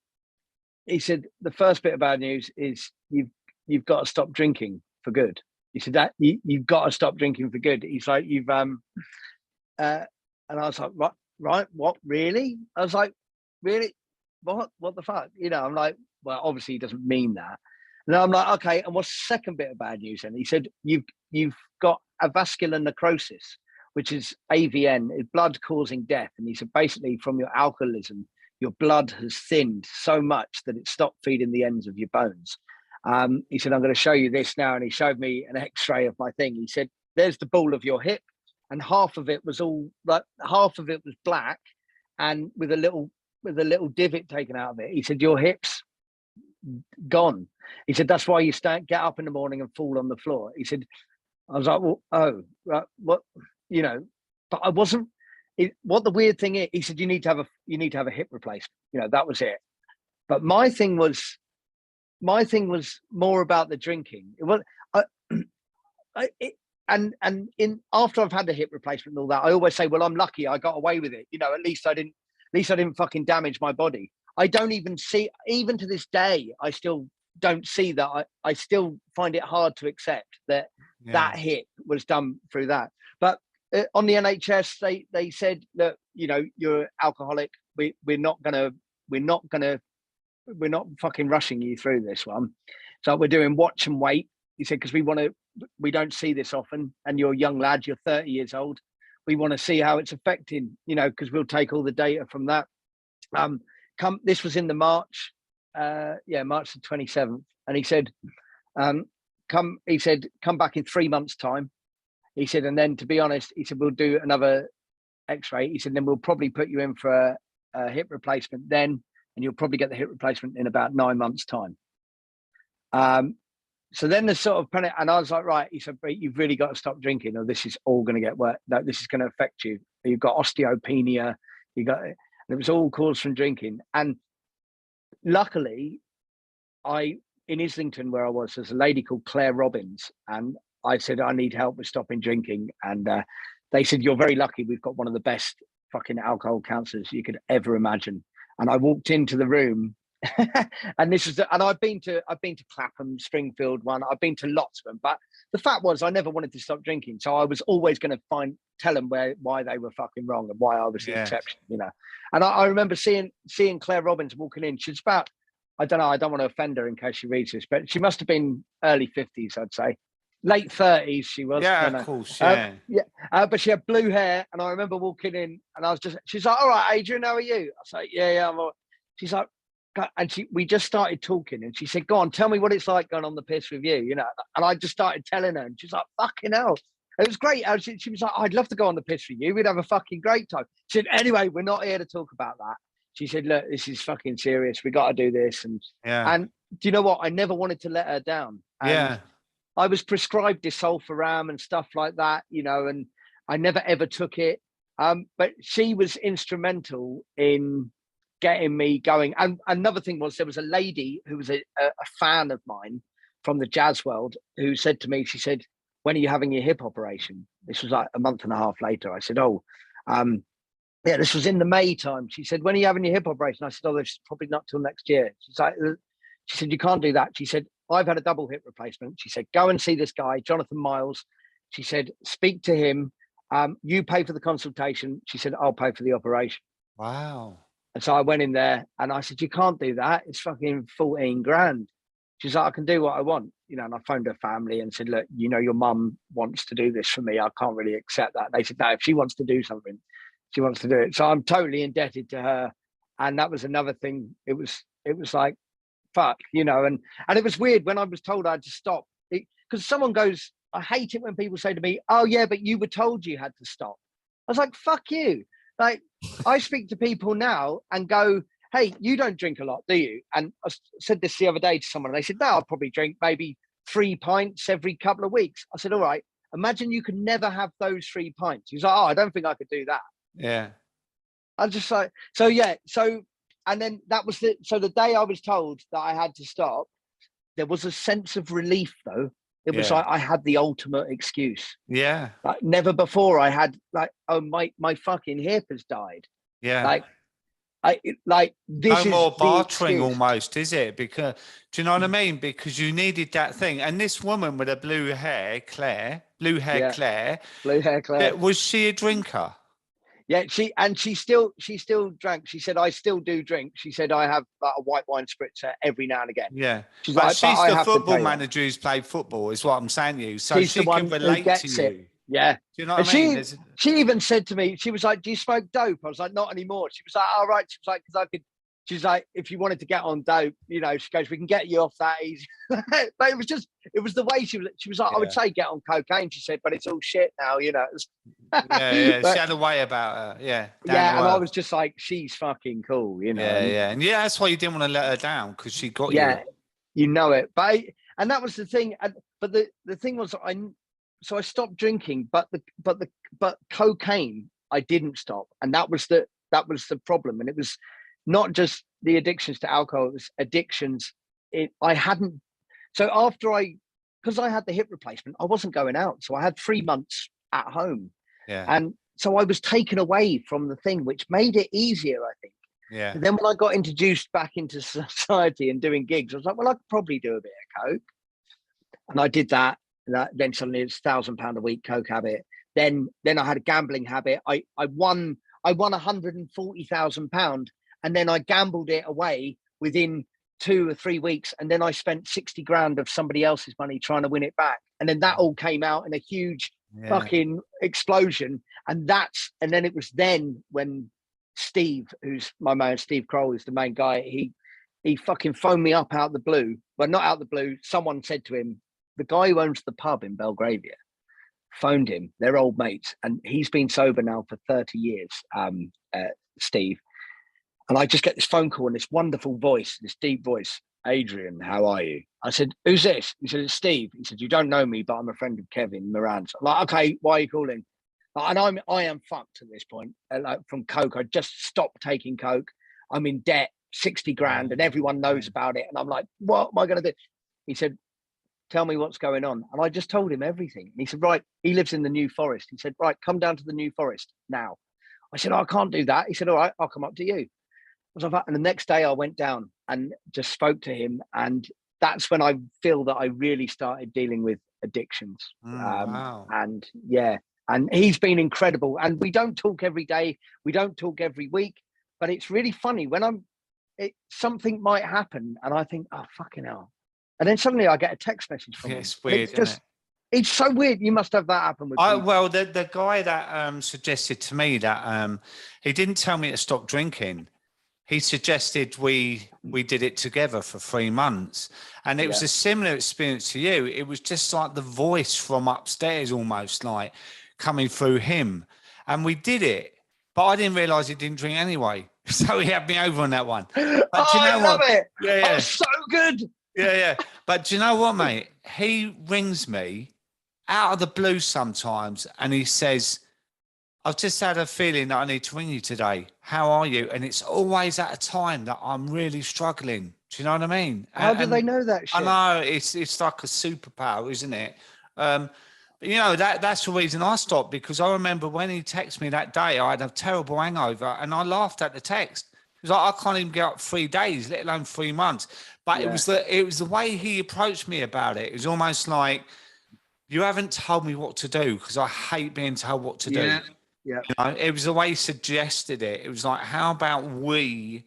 first bit of bad news is you've got to stop drinking for good. He said that you've got to stop drinking for good. He's like, and I was like, right, what, really? I was like, really? What the fuck? I'm like, well, obviously he doesn't mean that. And I'm like, okay, and what's the second bit of bad news then? He said, you've got avascular necrosis, which is AVN, blood causing death. And he said, basically from your alcoholism, your blood has thinned so much that it stopped feeding the ends of your bones. He said, I'm going to show you this now. And he showed me an x-ray of my thing. He said, there's the ball of your hip. And half of it was black and with a little divot taken out of it. He said, your hip's gone. He said, that's why you get up in the morning and fall on the floor. He said, I was like, well, oh, right, what, but I wasn't. What the weird thing is, he said, you need to have a hip replacement. That was it. But my thing was more about the drinking. It was, after I've had the hip replacement and all that, I always say, well, I'm lucky I got away with it. At least I didn't fucking damage my body. I don't even see, even to this day, I still don't see that. I still find it hard to accept that that hit was done through that. But on the NHS, they said that, you're alcoholic. We're not fucking rushing you through this one. So we're doing watch and wait. He said, because we don't see this often, and you're a young lad, you're 30 years old. We want to see how it's affecting, because we'll take all the data from that. This was in the March the 27th. And he said, come back in 3 months' time. He said, and then to be honest, he said, we'll do another x-ray. He said, then we'll probably put you in for a hip replacement then, and you'll probably get the hip replacement in about 9 months' time. So then the sort of panic, and I was like, right, he said, but you've really got to stop drinking, or this is all going to get worse. No, this is going to affect you. You've got osteopenia, and it was all caused from drinking. And luckily, in Islington, where I was, there's a lady called Claire Robbins, and I said, I need help with stopping drinking. And they said, you're very lucky. We've got one of the best fucking alcohol counsellors you could ever imagine. And I walked into the room, and I've been to Clapham, Springfield one. I've been to lots of them, but the fact was I never wanted to stop drinking. So I was always going to tell them why they were fucking wrong and why I was the exception, And I remember seeing Claire Robbins walking in. She's about, I don't know, I don't want to offend her in case she reads this, but she must have been early 50s, I'd say. Late 30s she was. Yeah, of course, yeah. But she had blue hair, and I remember walking in, and she's like, all right, Adrian, how are you? I was like, yeah, I'm all right. She's like, and we just started talking, and she said, go on, tell me what it's like going on the piss with you, And I just started telling her, and she's like, fucking hell. It was great. She was like, I'd love to go on the piss with you. We'd have a fucking great time. She said, anyway, we're not here to talk about that. She said, look, this is fucking serious. We got to do this. And do you know what? I never wanted to let her down. And I was prescribed disulfiram and stuff like that, and I never ever took it. But she was instrumental in getting me going. And another thing was, there was a lady who was a fan of mine from the jazz world who said to me, she said, when are you having your hip operation? This was like a month and a half later. I said, oh, yeah, this was in the May time. She said, when are you having your hip operation? I said, oh, this is probably not till next year. She's like, she said, you can't do that. She said, I've had a double hip replacement. She said, go and see this guy, Jonathan Miles. She said, speak to him. You pay for the consultation. She said, I'll pay for the operation. Wow. And so I went in there and I said, you can't do that. It's fucking 14 grand. She's like, I can do what I want. You know, and I phoned her family and said, look, you know, your mum wants to do this for me. I can't really accept that. They said, no, if she wants to do something, she wants to do it. So I'm totally indebted to her. And that was another thing. It was like, fuck, you know, and it was weird when I was told I had to stop, because someone goes, I hate it when people say to me, oh yeah, but you were told you had to stop. I was like, fuck you. Like, I speak to people now and go, hey, you don't drink a lot, do you? And I said this the other day to someone, and they said, no, I'll probably drink maybe 3 pints every couple of weeks. I said, all right, imagine you could never have those 3 pints. He's like, oh, I don't think I could do that. Yeah. I was just like, so yeah. So, and then that was so the day I was told that I had to stop, there was a sense of relief though. It was like I had the ultimate excuse. Yeah. Like never before I had like, oh, my fucking hip has died. Yeah. Like this no more bartering excuse. almost, is it? Because do you know what I mean? Because you needed that thing. And this woman with the blue hair, Claire, Blue hair Claire. was she a drinker? Yeah, she still drank. She said, I still do drink. She said, I have like, a white wine spritzer every now and again. Yeah. She's but like, she's but the football manager who's played football, is what I'm saying to you. So she's she the one can relate who gets to it. you. Yeah. Do you know what I mean? She even said to me, she was like, do you smoke dope? I was like, not anymore. She was like, all right. She was like, because I could, she's like, if you wanted to get on dope, you know, she goes, we can get you off that easy. But it was the way she was like, I would say get on cocaine. She said, but it's all shit now, you know. yeah. But, she had a way about her. Yeah. Yeah. And I was just like, she's fucking cool, you know. Yeah. And yeah, that's why you didn't want to let her down, because she got you. Yeah, you know it. But and that was the thing. But the thing was, so I stopped drinking, but cocaine I didn't stop, and that was the problem. And it was not just the addictions to alcohol; it was addictions. I hadn't. So because I had the hip replacement, I wasn't going out. So I had 3 months at home, and so I was taken away from the thing, which made it easier, I think. Yeah. And then when I got introduced back into society and doing gigs, I was like, well, I could probably do a bit of coke, and I did that. Then suddenly it's £1,000 a week coke habit. Then I had a gambling habit. I won £140,000, and then I gambled it away within 2 or 3 weeks, and then I spent 60 grand of somebody else's money trying to win it back, and then that all came out in a huge fucking explosion. And then it was then when Steve, who's my man, Steve Kroll is the main guy. He fucking phoned me up out of the blue. Well, not out of the blue. Someone said to him, the guy who owns the pub in Belgravia phoned him. They're old mates, and he's been sober now for 30 years, Steve. And I just get this phone call and this wonderful voice, this deep voice. Adrian, how are you? I said, who's this? He said, it's Steve. He said, you don't know me, but I'm a friend of Kevin Moran's. I'm like, okay, why are you calling? And I am fucked at this point. Like from coke, I just stopped taking coke. I'm in debt, 60 grand, and everyone knows about it. And I'm like, what am I going to do? He said, tell me what's going on. And I just told him everything. And he said, right, he lives in the New Forest. He said, right, come down to the New Forest now. I said, oh, I can't do that. He said, all right, I'll come up to you. I was like, and the next day I went down and just spoke to him. And that's when I feel that I really started dealing with addictions. Wow. And yeah, and he's been incredible. And we don't talk every day. We don't talk every week, but it's really funny when something might happen and I think, oh, fucking hell. And then suddenly I get a text message from him. It's weird, isn't it? It's so weird. You must have that happen with people. Well, the guy that suggested to me that he didn't tell me to stop drinking. He suggested we did it together for 3 months, and it was a similar experience to you. It was just like the voice from upstairs, almost like coming through him, and we did it. But I didn't realise he didn't drink anyway, so he had me over on that one. But do you know I love it. Yeah, oh, so good. Yeah. But do you know what, mate? He rings me out of the blue sometimes, and he says, I've just had a feeling that I need to ring you today. How are you? And it's always at a time that I'm really struggling. Do you know what I mean? How do they know that shit? I know, it's like a superpower, isn't it? But You know, that's the reason I stopped, because I remember when he texted me that day, I had a terrible hangover and I laughed at the text. It was like, I can't even get up 3 days, let alone 3 months. But Yeah. it was the way he approached me about it. It was almost like, you haven't told me what to do, because I hate being told what to do. Yeah. You know, it was the way he suggested it. It was like, how about we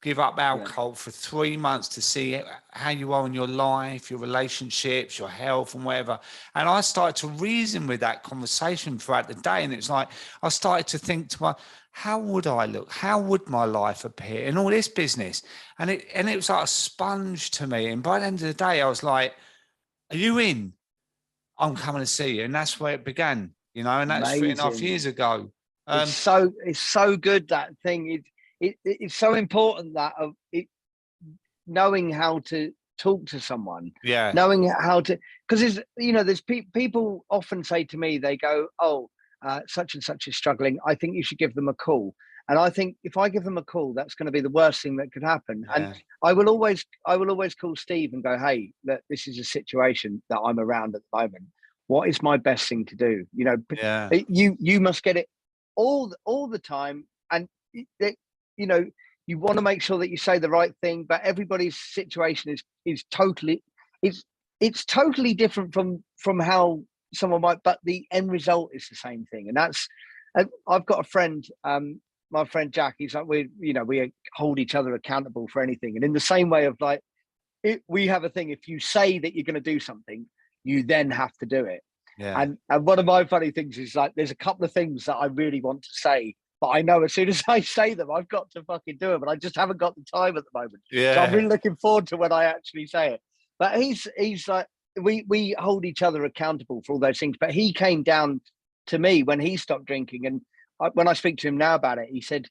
give up alcohol for 3 months to see how you are in your life, your relationships, your health, and whatever. And I started to reason with that conversation throughout the day. And it's like, I started to think to myself, how would I look? How would my life appear in all this business? And it was like a sponge to me. And by the end of the day, I was like, are you in? I'm coming to see you. And that's where it began, you know, and that's 3.5 years ago. It's so good, that thing. It's so important that knowing how to talk to someone, knowing how to, because there's people often say to me, they go, oh, such and such is struggling, I think you should give them a call. And I think if I give them a call, that's going to be the worst thing that could happen. And I will always call Steve and go, hey, look, this is a situation that I'm around at the moment. What is my best thing to do? You know, you must get it all the time. And you know, you want to make sure that you say the right thing, but everybody's situation is totally, it's totally different from how someone might, but the end result is the same thing. And that's, I've got a friend, my friend Jack, he's like, we hold each other accountable for anything. And in the same way of like, we have a thing, if you say that you're going to do something, you then have to do it. And one of my funny things is like, there's a couple of things that I really want to say, but I know as soon as I say them, I've got to fucking do them, and I just haven't got the time at the moment. So I'm really looking forward to when I actually say it. But he's like, we hold each other accountable for all those things. But he came down to me when he stopped drinking, and when I speak to him now about it, he said,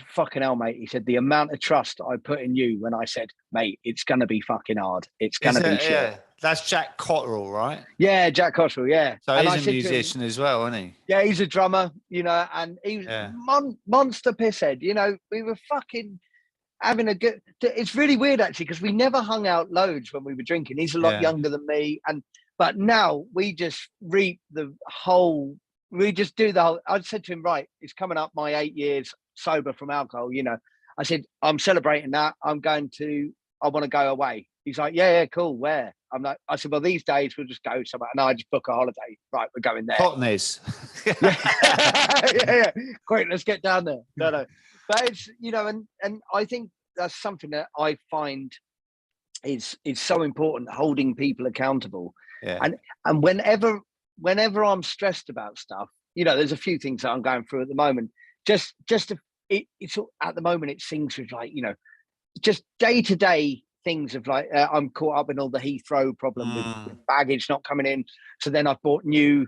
fucking hell, mate. He said, the amount of trust I put in you when I said, mate, it's going to be fucking hard. It's going to be shit. Yeah, that's Jack Cotterill, right? Yeah, Jack Cotterill, yeah. So he's a musician as well, isn't he? Yeah, he's a drummer, you know, and he was monster pisshead. You know, we were fucking having a good... It's really weird, actually, because we never hung out loads when we were drinking. He's a lot younger than me. But now we just reap the whole... We just do the whole... I said to him, right, it's coming up my 8 years sober from alcohol, you know. I said, I'm celebrating that. I want to go away. He's like, yeah, cool. Where? I said, well, these days we'll just go somewhere. And I just book a holiday. Right, we're going there. Twenties. yeah. Quick, let's get down there. No. But it's, you know, and I think that's something that I find is so important, holding people accountable. Yeah. And whenever I'm stressed about stuff, you know, there's a few things that I'm going through at the moment. It's at the moment it seems with like, you know, just day-to-day things of like, I'm caught up in all the Heathrow problem with baggage not coming in. So then I've bought new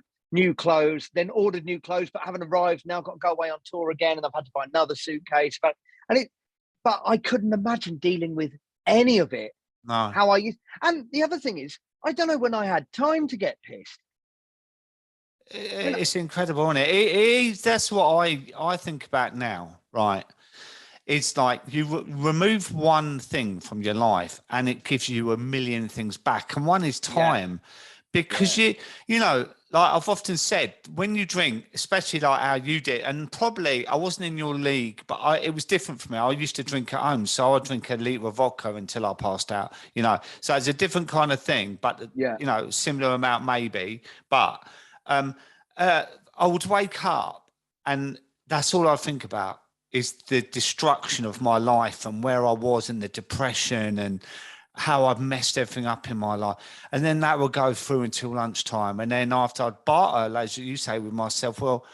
clothes, then ordered new clothes, but haven't arrived. Now I've got to go away on tour again, and I've had to buy another suitcase. But I couldn't imagine dealing with any of it. No. How I used. And the other thing is, I don't know when I had time to get pissed. It's incredible, isn't it? That's what I think about now, right? It's like you remove one thing from your life and it gives you a million things back. And one is time, because you know, like I've often said, when you drink, especially like how you did, and probably I wasn't in your league, but it was different for me. I used to drink at home, so I'd drink a litre of vodka until I passed out, you know. So it's a different kind of thing, but you know, similar amount maybe. But I would wake up and that's all I think about, is the destruction of my life and where I was in the depression and how I've messed everything up in my life. And then that will go through until lunchtime. And then after I'd barter, as you say, with myself, well,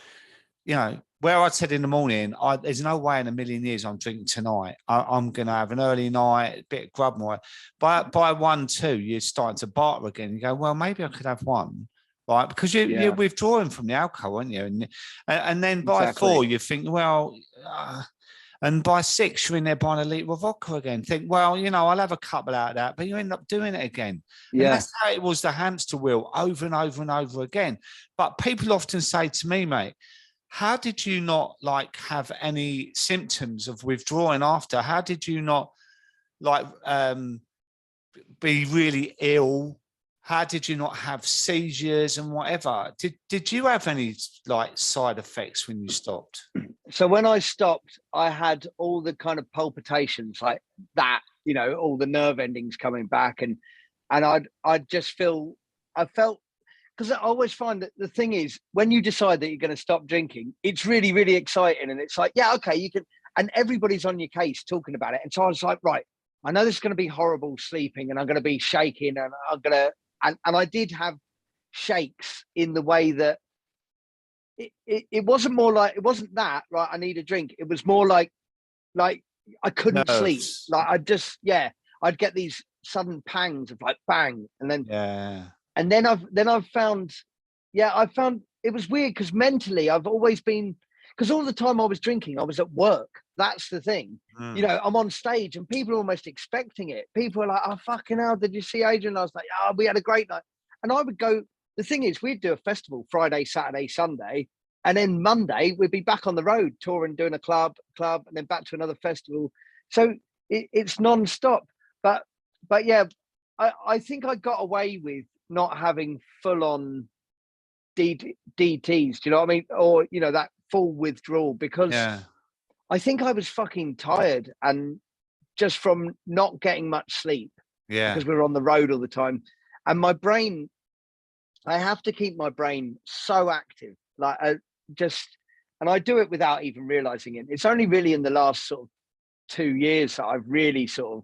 you know, where I'd said in the morning, there's no way in a million years I'm drinking tonight. I'm going to have an early night, a bit of grub more. By 1, 2, you're starting to barter again. You go, well, maybe I could have one. Right, because you're withdrawing from the alcohol, aren't you? And then by 4, you think, well, and by 6, you're in there buying a litre of vodka again. Think, well, you know, I'll have a couple out of that, but you end up doing it again. Yeah. And that's how it was, the hamster wheel, over and over and over again. But people often say to me, mate, how did you not like have any symptoms of withdrawing after? How did you not like be really ill? how did you not have seizures and whatever? Did you have any like side effects when you stopped? So when I stopped, I had all the kind of palpitations like that, you know, all the nerve endings coming back, and I'd just I felt, because I always find that the thing is, when you decide that you're going to stop drinking, it's really, really exciting. And it's like, yeah, okay, you can, and everybody's on your case talking about it. And so I was like, right, I know this is going to be horrible sleeping, and I'm going to be shaking, and I'm going to, and I did have shakes in the way that it wasn't more like, it wasn't that, right, I need a drink. It was more like I couldn't sleep. Nerves. Like I just, yeah, I'd get these sudden pangs of like bang. And then, Yeah. and then I've found, yeah, I found it was weird because mentally I've always been, because all the time I was drinking, I was at work. That's the thing. You know, I'm on stage and people are almost expecting it. People are like, oh, fucking hell, did you see Adrian? I was like, oh, we had a great night. And I would go, the thing is, we'd do a festival Friday, Saturday, Sunday. And then Monday, we'd be back on the road touring, doing a club, and then back to another festival. So it's non-stop. But yeah, I think I got away with not having full-on DTs. Do you know what I mean? Or, you know, that full withdrawal, because I think I was fucking tired, and just from not getting much sleep, because we were on the road all the time. And my brain, I have to keep my brain so active, like and I do it without even realizing it. It's only really in the last sort of 2 years that I've really sort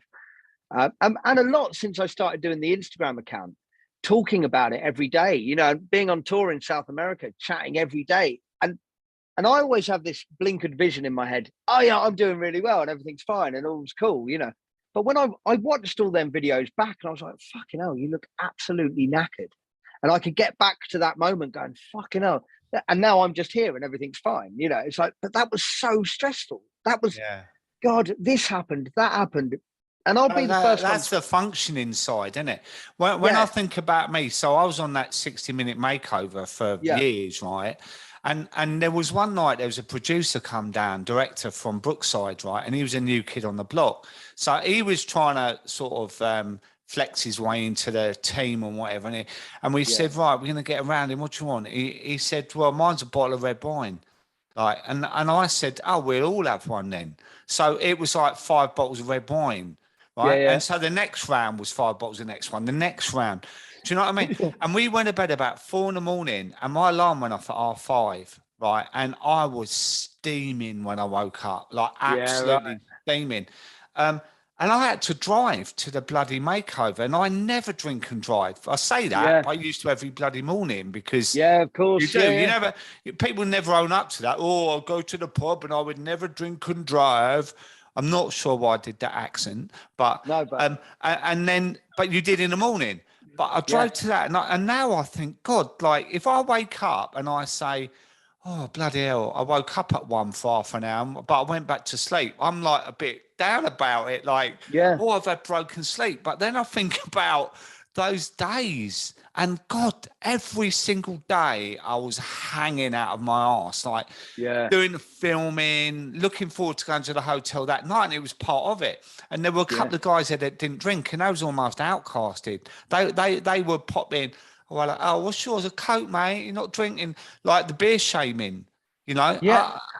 of, and a lot since I started doing the Instagram account, talking about it every day, you know, being on tour in South America, chatting every day. And I always have this blinkered vision in my head. Oh yeah, I'm doing really well and everything's fine and all's cool, you know. But when I watched all them videos back, and I was like, fucking hell, you look absolutely knackered. And I could get back to that moment going, fucking hell. And now I'm just here and everything's fine. You know, it's like, but that was so stressful. That was, God, this happened, that happened. And I'll be the first one. That's the functioning side, isn't it? When I think about me, so I was on that 60-minute makeover for years, right? And there was one night, there was a producer come down, director from Brookside, right? And he was a new kid on the block. So he was trying to sort of flex his way into the team and whatever. And we said, right, we're going to get around him. What do you want? He said, well, mine's a bottle of red wine. Like, and I said, oh, we'll all have one then. So it was like 5 bottles of red wine, right? And so the next round was 5 bottles of the next one. The next round. Do you know what I mean? And we went to bed about 4 a.m, and my alarm went off at 5:30, right? And I was steaming when I woke up, like absolutely steaming. And I had to drive to the bloody makeover, and I never drink and drive. I say that, but I used to every bloody morning, because of course, you do. You never, people never own up to that. Oh, I'll go to the pub and I would never drink and drive. I'm not sure why I did that accent, but and then, but you did in the morning. But I drove to that, and now I think, God, like if I wake up and I say, oh, bloody hell, I woke up at 1 for half an hour, but I went back to sleep, I'm like a bit down about it, like, oh, I've had broken sleep. But then I think about those days, and God, every single day I was hanging out of my arse, like doing the filming, looking forward to going to the hotel that night, and it was part of it. And there were a couple of guys there that didn't drink, and they was almost outcasted. They would pop in, well, oh, what's yours? A Coke, mate? You're not drinking, like the beer shaming, you know?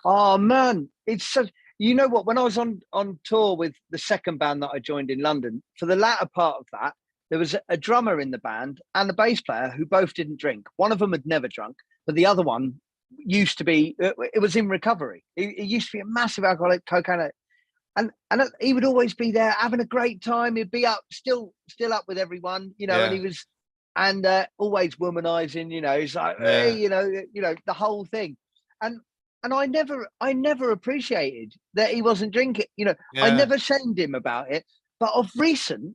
Oh man, it's such. You know what? When I was on tour with the second band that I joined in London, for the latter part of that, there was a drummer in the band and a bass player who both didn't drink. One of them had never drunk, but the other one used to be. It was in recovery. It used to be a massive alcoholic, cocaine, and he would always be there having a great time. He'd be up, still up with everyone, you know. And he was, and always womanizing, you know. He's like, hey, you know, the whole thing, and I never appreciated that he wasn't drinking. You know, I never shamed him about it. But of recent,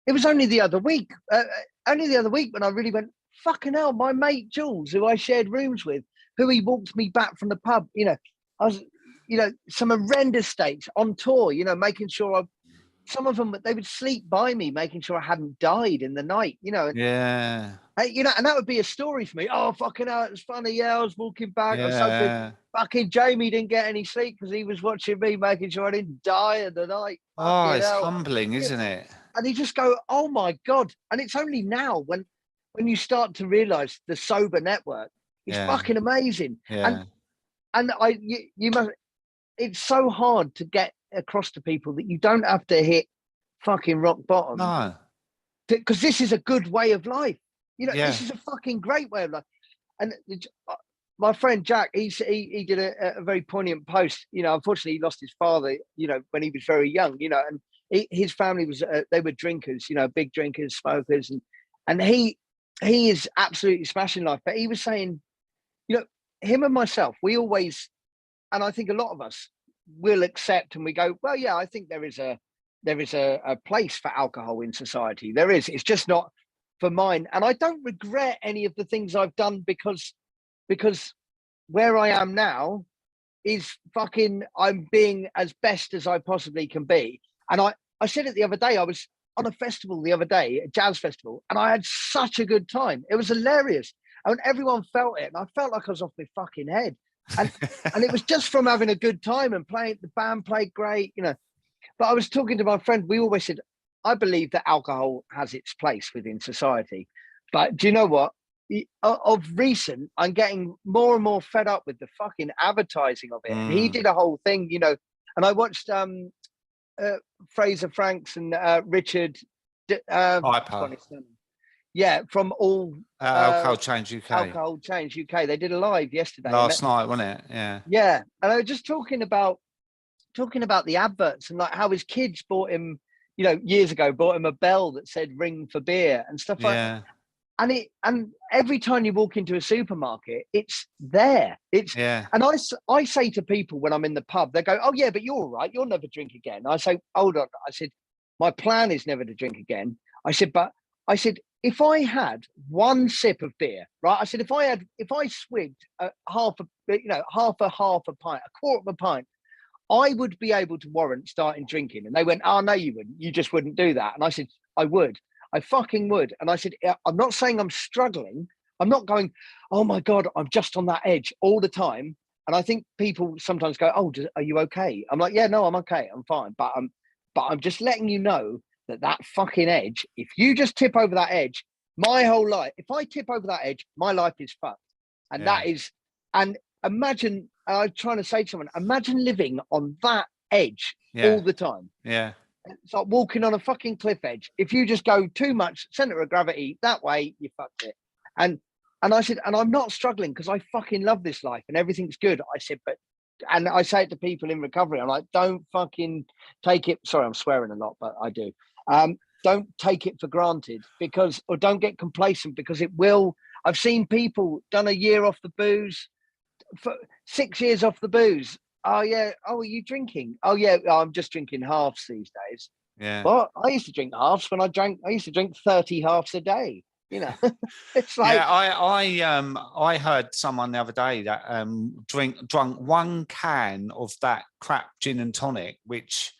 it was only the other week. When I really went, fucking hell, my mate Jules, who I shared rooms with, who he walked me back from the pub. You know, I was, you know, some horrendous states on tour. You know, making sure some of them, they would sleep by me, making sure I hadn't died in the night. You know, you know, and that would be a story for me. Oh, fucking hell, it was funny. Yeah, I was walking back. I was so good. Fucking Jamie didn't get any sleep because he was watching me, making sure I didn't die in the night. Oh, it's humbling, isn't it? And you just go, oh my God. And it's only now when when you start to realize the sober network is fucking amazing. Yeah. And you must, it's so hard to get across to people that you don't have to hit fucking rock bottom. No. Because this is a good way of life. You know, Yeah. this is a fucking great way of life. And my friend Jack, he did a very poignant post. You know, unfortunately, he lost his father, you know, when he was very young, you know, and his family was, they were drinkers, you know, big drinkers, smokers. And he is absolutely smashing life. But he was saying, you know, him and myself, we always, and I think a lot of us will accept and we go, well, yeah, I think there is a place for alcohol in society. There is. It's just not for mine. And I don't regret any of the things I've done because where I am now is fucking, I'm being as best as I possibly can be. And I said it the other day, I was on a festival the other day, a jazz festival, and I had such a good time. It was hilarious. And everyone felt it. And I felt like I was off my fucking head. And it was just from having a good time and playing, the band played great, you know. But I was talking to my friend, we always said, I believe that alcohol has its place within society. But do you know what? Of recent, I'm getting more and more fed up with the fucking advertising of it. And he did a whole thing, you know, and I watched Fraser Franks and Richard Piper. Yeah, from all Alcohol Change UK. Alcohol Change UK. They did a live yesterday. Last night, wasn't it? Yeah. Yeah. And I was just talking about the adverts and like how his kids bought him, you know, years ago, bought him a bell that said ring for beer and stuff like that. And every time you walk into a supermarket, it's there. And I say to people when I'm in the pub, they go, oh yeah, but you're all right. You'll never drink again. I say, hold on. I said, my plan is never to drink again. I said, if I had one sip of beer, right? I said, if I swigged half a pint, a quarter of a pint, I would be able to warrant starting drinking. And they went, oh, no, you wouldn't. You just wouldn't do that. And I said, I would. I fucking would. And I said, I'm not saying I'm struggling. I'm not going, oh, my God, I'm just on that edge all the time. And I think people sometimes go, oh, are you okay? I'm like, yeah, no, I'm okay. I'm fine. But I'm just letting you know that fucking edge, if you just tip over that edge, my whole life, if I tip over that edge, my life is fucked. And that is, and imagine, I'm trying to say to someone, imagine living on that edge all the time. Yeah. It's like walking on a fucking cliff edge. If you just go too much center of gravity that way, you fucked it. And I said, and I'm not struggling because I fucking love this life and everything's good. I said, and I say it to people in recovery, I'm like, don't fucking take it. Sorry, I'm swearing a lot, but I do. Don't take it for granted or don't get complacent because it will. I've seen people done a year off the booze, for 6 years off the booze. Oh yeah. Oh, are you drinking? Oh yeah. I'm just drinking halves these days. Yeah. Well, I used to drink halves when I used to drink 30 halves a day. You know, it's like. Yeah, I heard someone the other day that drunk one can of that crap gin and tonic, which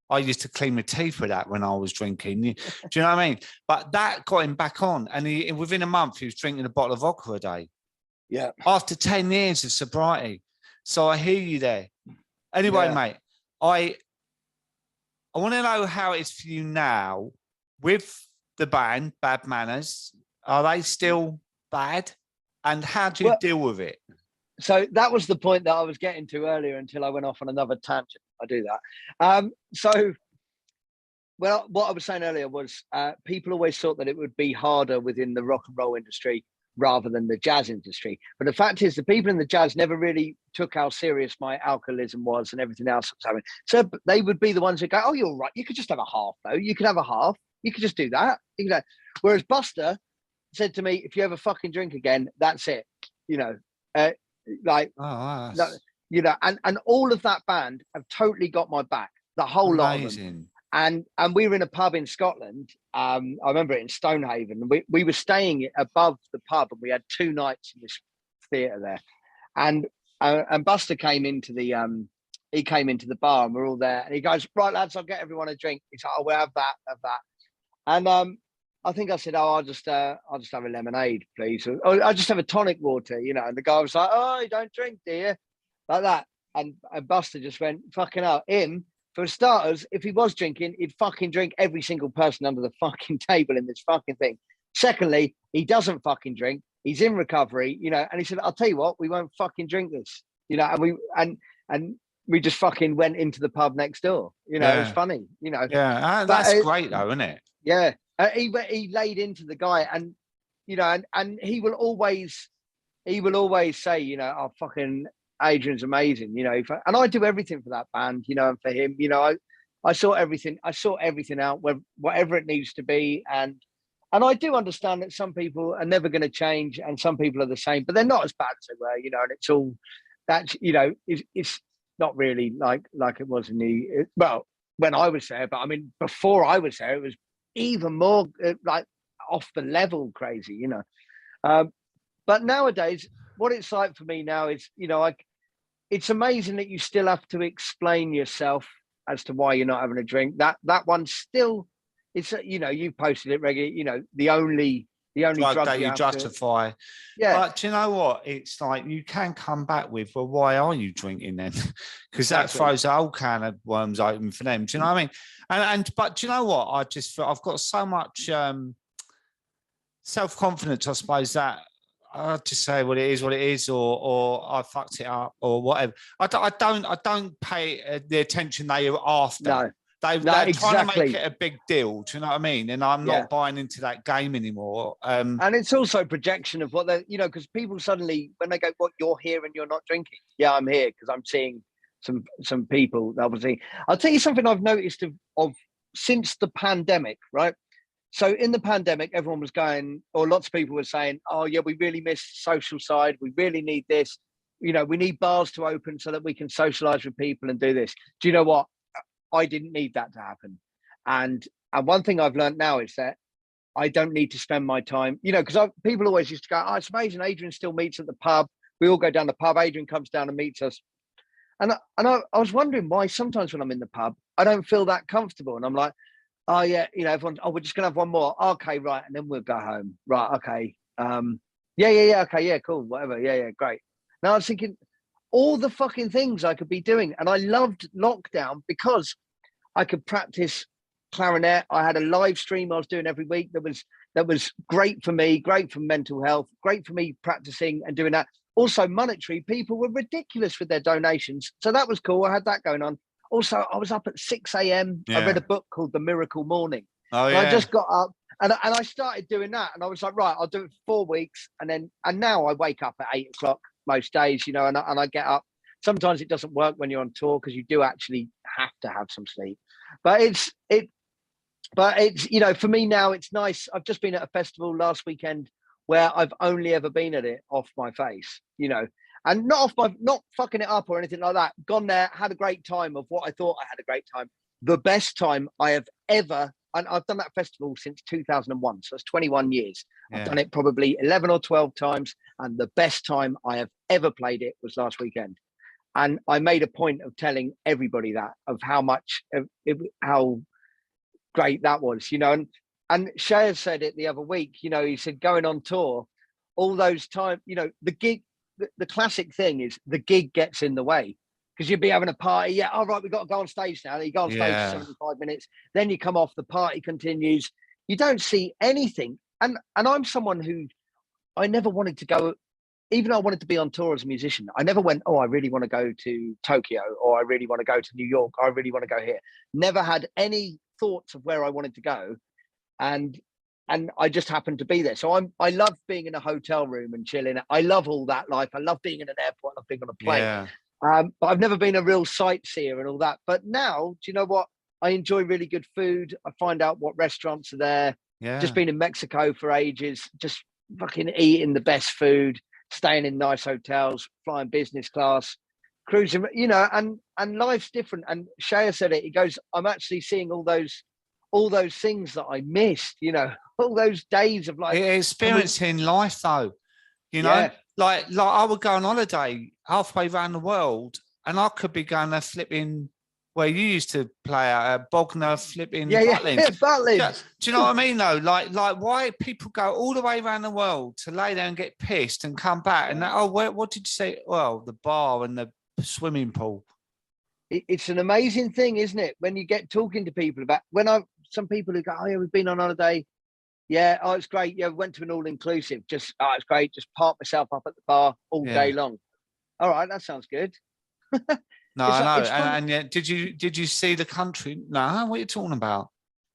I used to clean my teeth with that when I was drinking. Do you know what I mean? But that got him back on, and within a month he was drinking a bottle of vodka a day. Yeah. After 10 years of sobriety. So I hear you there. Anyway, mate, I want to know how it is for you now with the band, Bad Manners. Are they still bad? And how do you deal with it? So that was the point that I was getting to earlier until I went off on another tangent. I do that. Well, what I was saying earlier was people always thought that it would be harder within the rock and roll industry rather than the jazz industry. But the fact is the people in the jazz never really took how serious my alcoholism was and everything else was happening. So they would be the ones who go, oh, you're right. You could just have a half though. You could have a half. You could just do that. You know, whereas Buster said to me, if you ever fucking drink again, that's it. You know, you know, and all of that band have totally got my back, the whole lot of them. And we were in a pub in Scotland. I remember it in Stonehaven. We were staying above the pub, and we had 2 nights in this theatre there. And Buster came into the bar, and we're all there. And he goes, "Right, lads, I'll get everyone a drink." He's like, "Oh, we'll have that." And I think I said, "Oh, I'll just have a lemonade, please. Or I'll just have a tonic water," you know. And the guy was like, "Oh, you don't drink, do you?" Like that. And Buster just went, "Fucking hell, him." For starters, if he was drinking, he'd fucking drink every single person under the fucking table in this fucking thing. Secondly, he doesn't fucking drink. He's in recovery, you know. And he said, "I'll tell you what, we won't fucking drink this, you know." And we just fucking went into the pub next door. You know, it was funny, you know. Yeah, But that's great though, isn't it? yeah, he laid into the guy, and you know, and he will always say, you know, "Oh, fucking Adrian's amazing," you know. And I do everything for that band, you know, and for him, you know, I sort everything out, whatever it needs to be, and I do understand that some people are never going to change, and some people are the same, but they're not as bad as they were, you know. And it's all that, you know, it's not really like it was well, when I was there, but I mean, before I was there, it was even more like off the level crazy, you know. But nowadays, what it's like for me now is, you know, it's amazing that you still have to explain yourself as to why you're not having a drink. That one still, it's, you know, you posted it regularly, you know, the only drug that you justify. Yeah. But do you know what? It's like you can come back with, well, why are you drinking then? Because that throws a whole can of worms open for them. Do you know what I mean? And but do you know what? I just feel I've got so much self-confidence, I suppose, that I'll just say what it is, or I fucked it up, or whatever. I don't pay the attention they are after. No. They're exactly. trying to make it a big deal. Do you know what I mean? And I'm not buying into that game anymore. And it's also projection of what they're, you know, because people suddenly, when they go, "What, you're here and you're not drinking?" Yeah, I'm here because I'm seeing some people. Obviously, I'll tell you something I've noticed of since the pandemic, right? So in the pandemic, everyone was going, or lots of people were saying, "Oh yeah, we really miss the social side. We really need this. You know, we need bars to open so that we can socialize with people and do this." Do you know what? I didn't need that to happen. And one thing I've learned now is that I don't need to spend my time, you know, because people always used to go, "Oh, it's amazing. Adrian still meets at the pub. We all go down the pub. Adrian comes down and meets us." And I was wondering why sometimes when I'm in the pub, I don't feel that comfortable. And I'm like, "Oh yeah, you know, everyone, oh, we're just gonna have one more." Okay, right. And then we'll go home. Right. Okay. Yeah. Okay. Yeah, cool. Whatever. Yeah. Great. Now I was thinking all the fucking things I could be doing. And I loved lockdown because I could practice clarinet. I had a live stream I was doing every week that was great for me, great for mental health, great for me practicing and doing that. Also monetary, people were ridiculous with their donations. So that was cool. I had that going on. Also, I was up at 6 a.m. I read a book called The Miracle Morning. Oh, yeah. I just got up and I started doing that. And I was like, right, I'll do it for 4 weeks. And now I wake up at 8 o'clock most days, you know, and I get up. Sometimes it doesn't work when you're on tour because you do actually have to have some sleep. But it's, you know, for me now, it's nice. I've just been at a festival last weekend where I've only ever been at it off my face, you know, and not fucking it up or anything like that. Gone there, had a great time of what I thought I had a great time. The best time I have ever, and I've done that festival since 2001. So it's 21 years. Yeah. I've done it probably 11 or 12 times. And the best time I have ever played it was last weekend. And I made a point of telling everybody that, of how much, how great that was, you know. And Shea said it the other week, you know, he said going on tour, all those times, you know, the gig, the classic thing is the gig gets in the way because you'd be having a party. Yeah, all right, we've got to go on stage now. You go on stage for 75 minutes, then you come off, the party continues. You don't see anything. And I'm someone who, I never wanted to go, even though I wanted to be on tour as a musician, I never went, "Oh, I really want to go to Tokyo," or "I really want to go to New York," or "I really want to go here." Never had any thoughts of where I wanted to go. And I just happened to be there. So I love being in a hotel room and chilling. I love all that life. I love being in an airport. I love being on a plane. Yeah. But I've never been a real sightseer and all that. But now, do you know what? I enjoy really good food. I find out what restaurants are there. Yeah. Just been in Mexico for ages, just fucking eating the best food, staying in nice hotels, flying business class, cruising, you know, and life's different. And Shea said it, he goes, "I'm actually seeing all those things that I missed, you know, all those days of like experiencing life though, you know, like I would go on holiday halfway around the world and I could be going to flipping where you used to play at Bognor, flipping Butlins. Butlins. Do you know what I mean though? Like why people go all the way around the world to lay there and get pissed and come back and what did you say? Well, the bar and the swimming pool. It's an amazing thing, isn't it? When you get talking to people about, some people who go, "Oh yeah, we've been on holiday Yeah, oh, it's great. Yeah, went to an all-inclusive. Just, oh, it's great. Just park myself up at the bar all day long. All right, that sounds good. No, I know. It's fun. And yet, did you see the country? No, what are you talking about?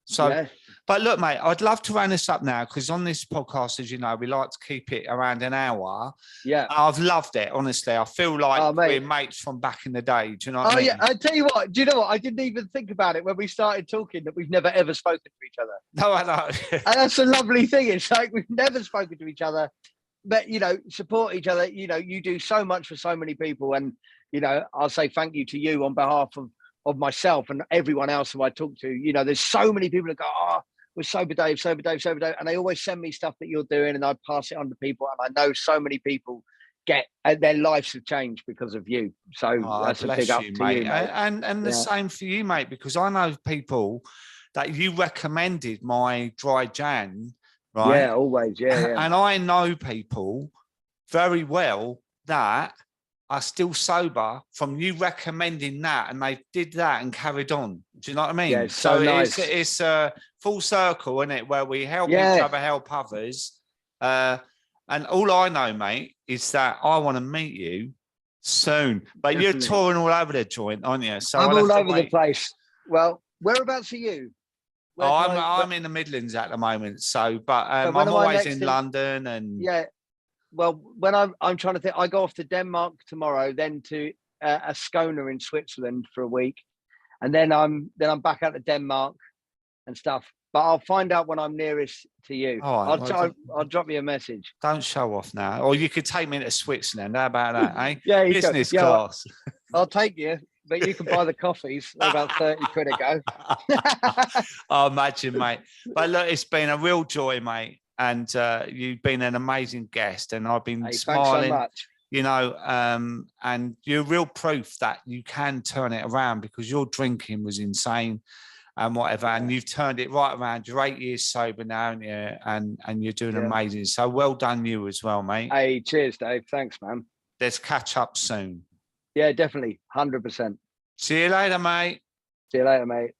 So, Yeah. but look, mate, I'd love to round this up now because on this podcast, as you know, we like to keep it around an hour. Yeah. I've loved it, honestly. I feel like we're mates from back in the day. Do you know what I mean? Yeah, I tell you what. Do you know what? I didn't even think about it when we started talking that we've never ever spoken to each other. No, I know. And that's a lovely thing. It's like we've never spoken to each other, but support each other. You do so much for so many people, and I'll say thank you to you on behalf of myself and everyone else who I talk to. There's so many people that go, oh, we're Sober Dave, Sober Dave, Sober Dave. And they always send me stuff that you're doing and I pass it on to people. And I know so many people their lives have changed because of you. So that's a big up to you, mate. And the same for you, mate, because I know people that you recommended my dry Jan, right? Yeah, always. Yeah. And I know people very well that are still sober from you recommending that, and they did that and carried on. Do you know what I mean? Yeah, so nice. It's a full circle, isn't it? Where we help each other, help others. And all I know, mate, is that I want to meet you soon. But Definitely. You're touring all over the joint, aren't you? So I'm all over the place. Well, whereabouts are you? I'm in the Midlands at the moment. So, but I'm always in London and Well, when I'm trying to think, I go off to Denmark tomorrow, then to Ascona in Switzerland for a week, and then I'm back out to Denmark and stuff. But I'll find out when I'm nearest to you. I'll drop you a message. Don't show off now, or you could take me to Switzerland. How about that, eh? Yeah, business class. I'll take you, but you can buy the coffees. They're about 30 quid a go. Oh, imagine, mate. But look, it's been a real joy, mate. And you've been an amazing guest, and I've been smiling. Thanks so much. And you're real proof that you can turn it around because your drinking was insane and whatever, and you've turned it right around. You're 8 years sober now, aren't you? And you're doing amazing. So well done, you as well, mate. Hey, cheers, Dave. Thanks, man. Let's catch up soon. Yeah, definitely, 100%. See you later, mate. See you later, mate.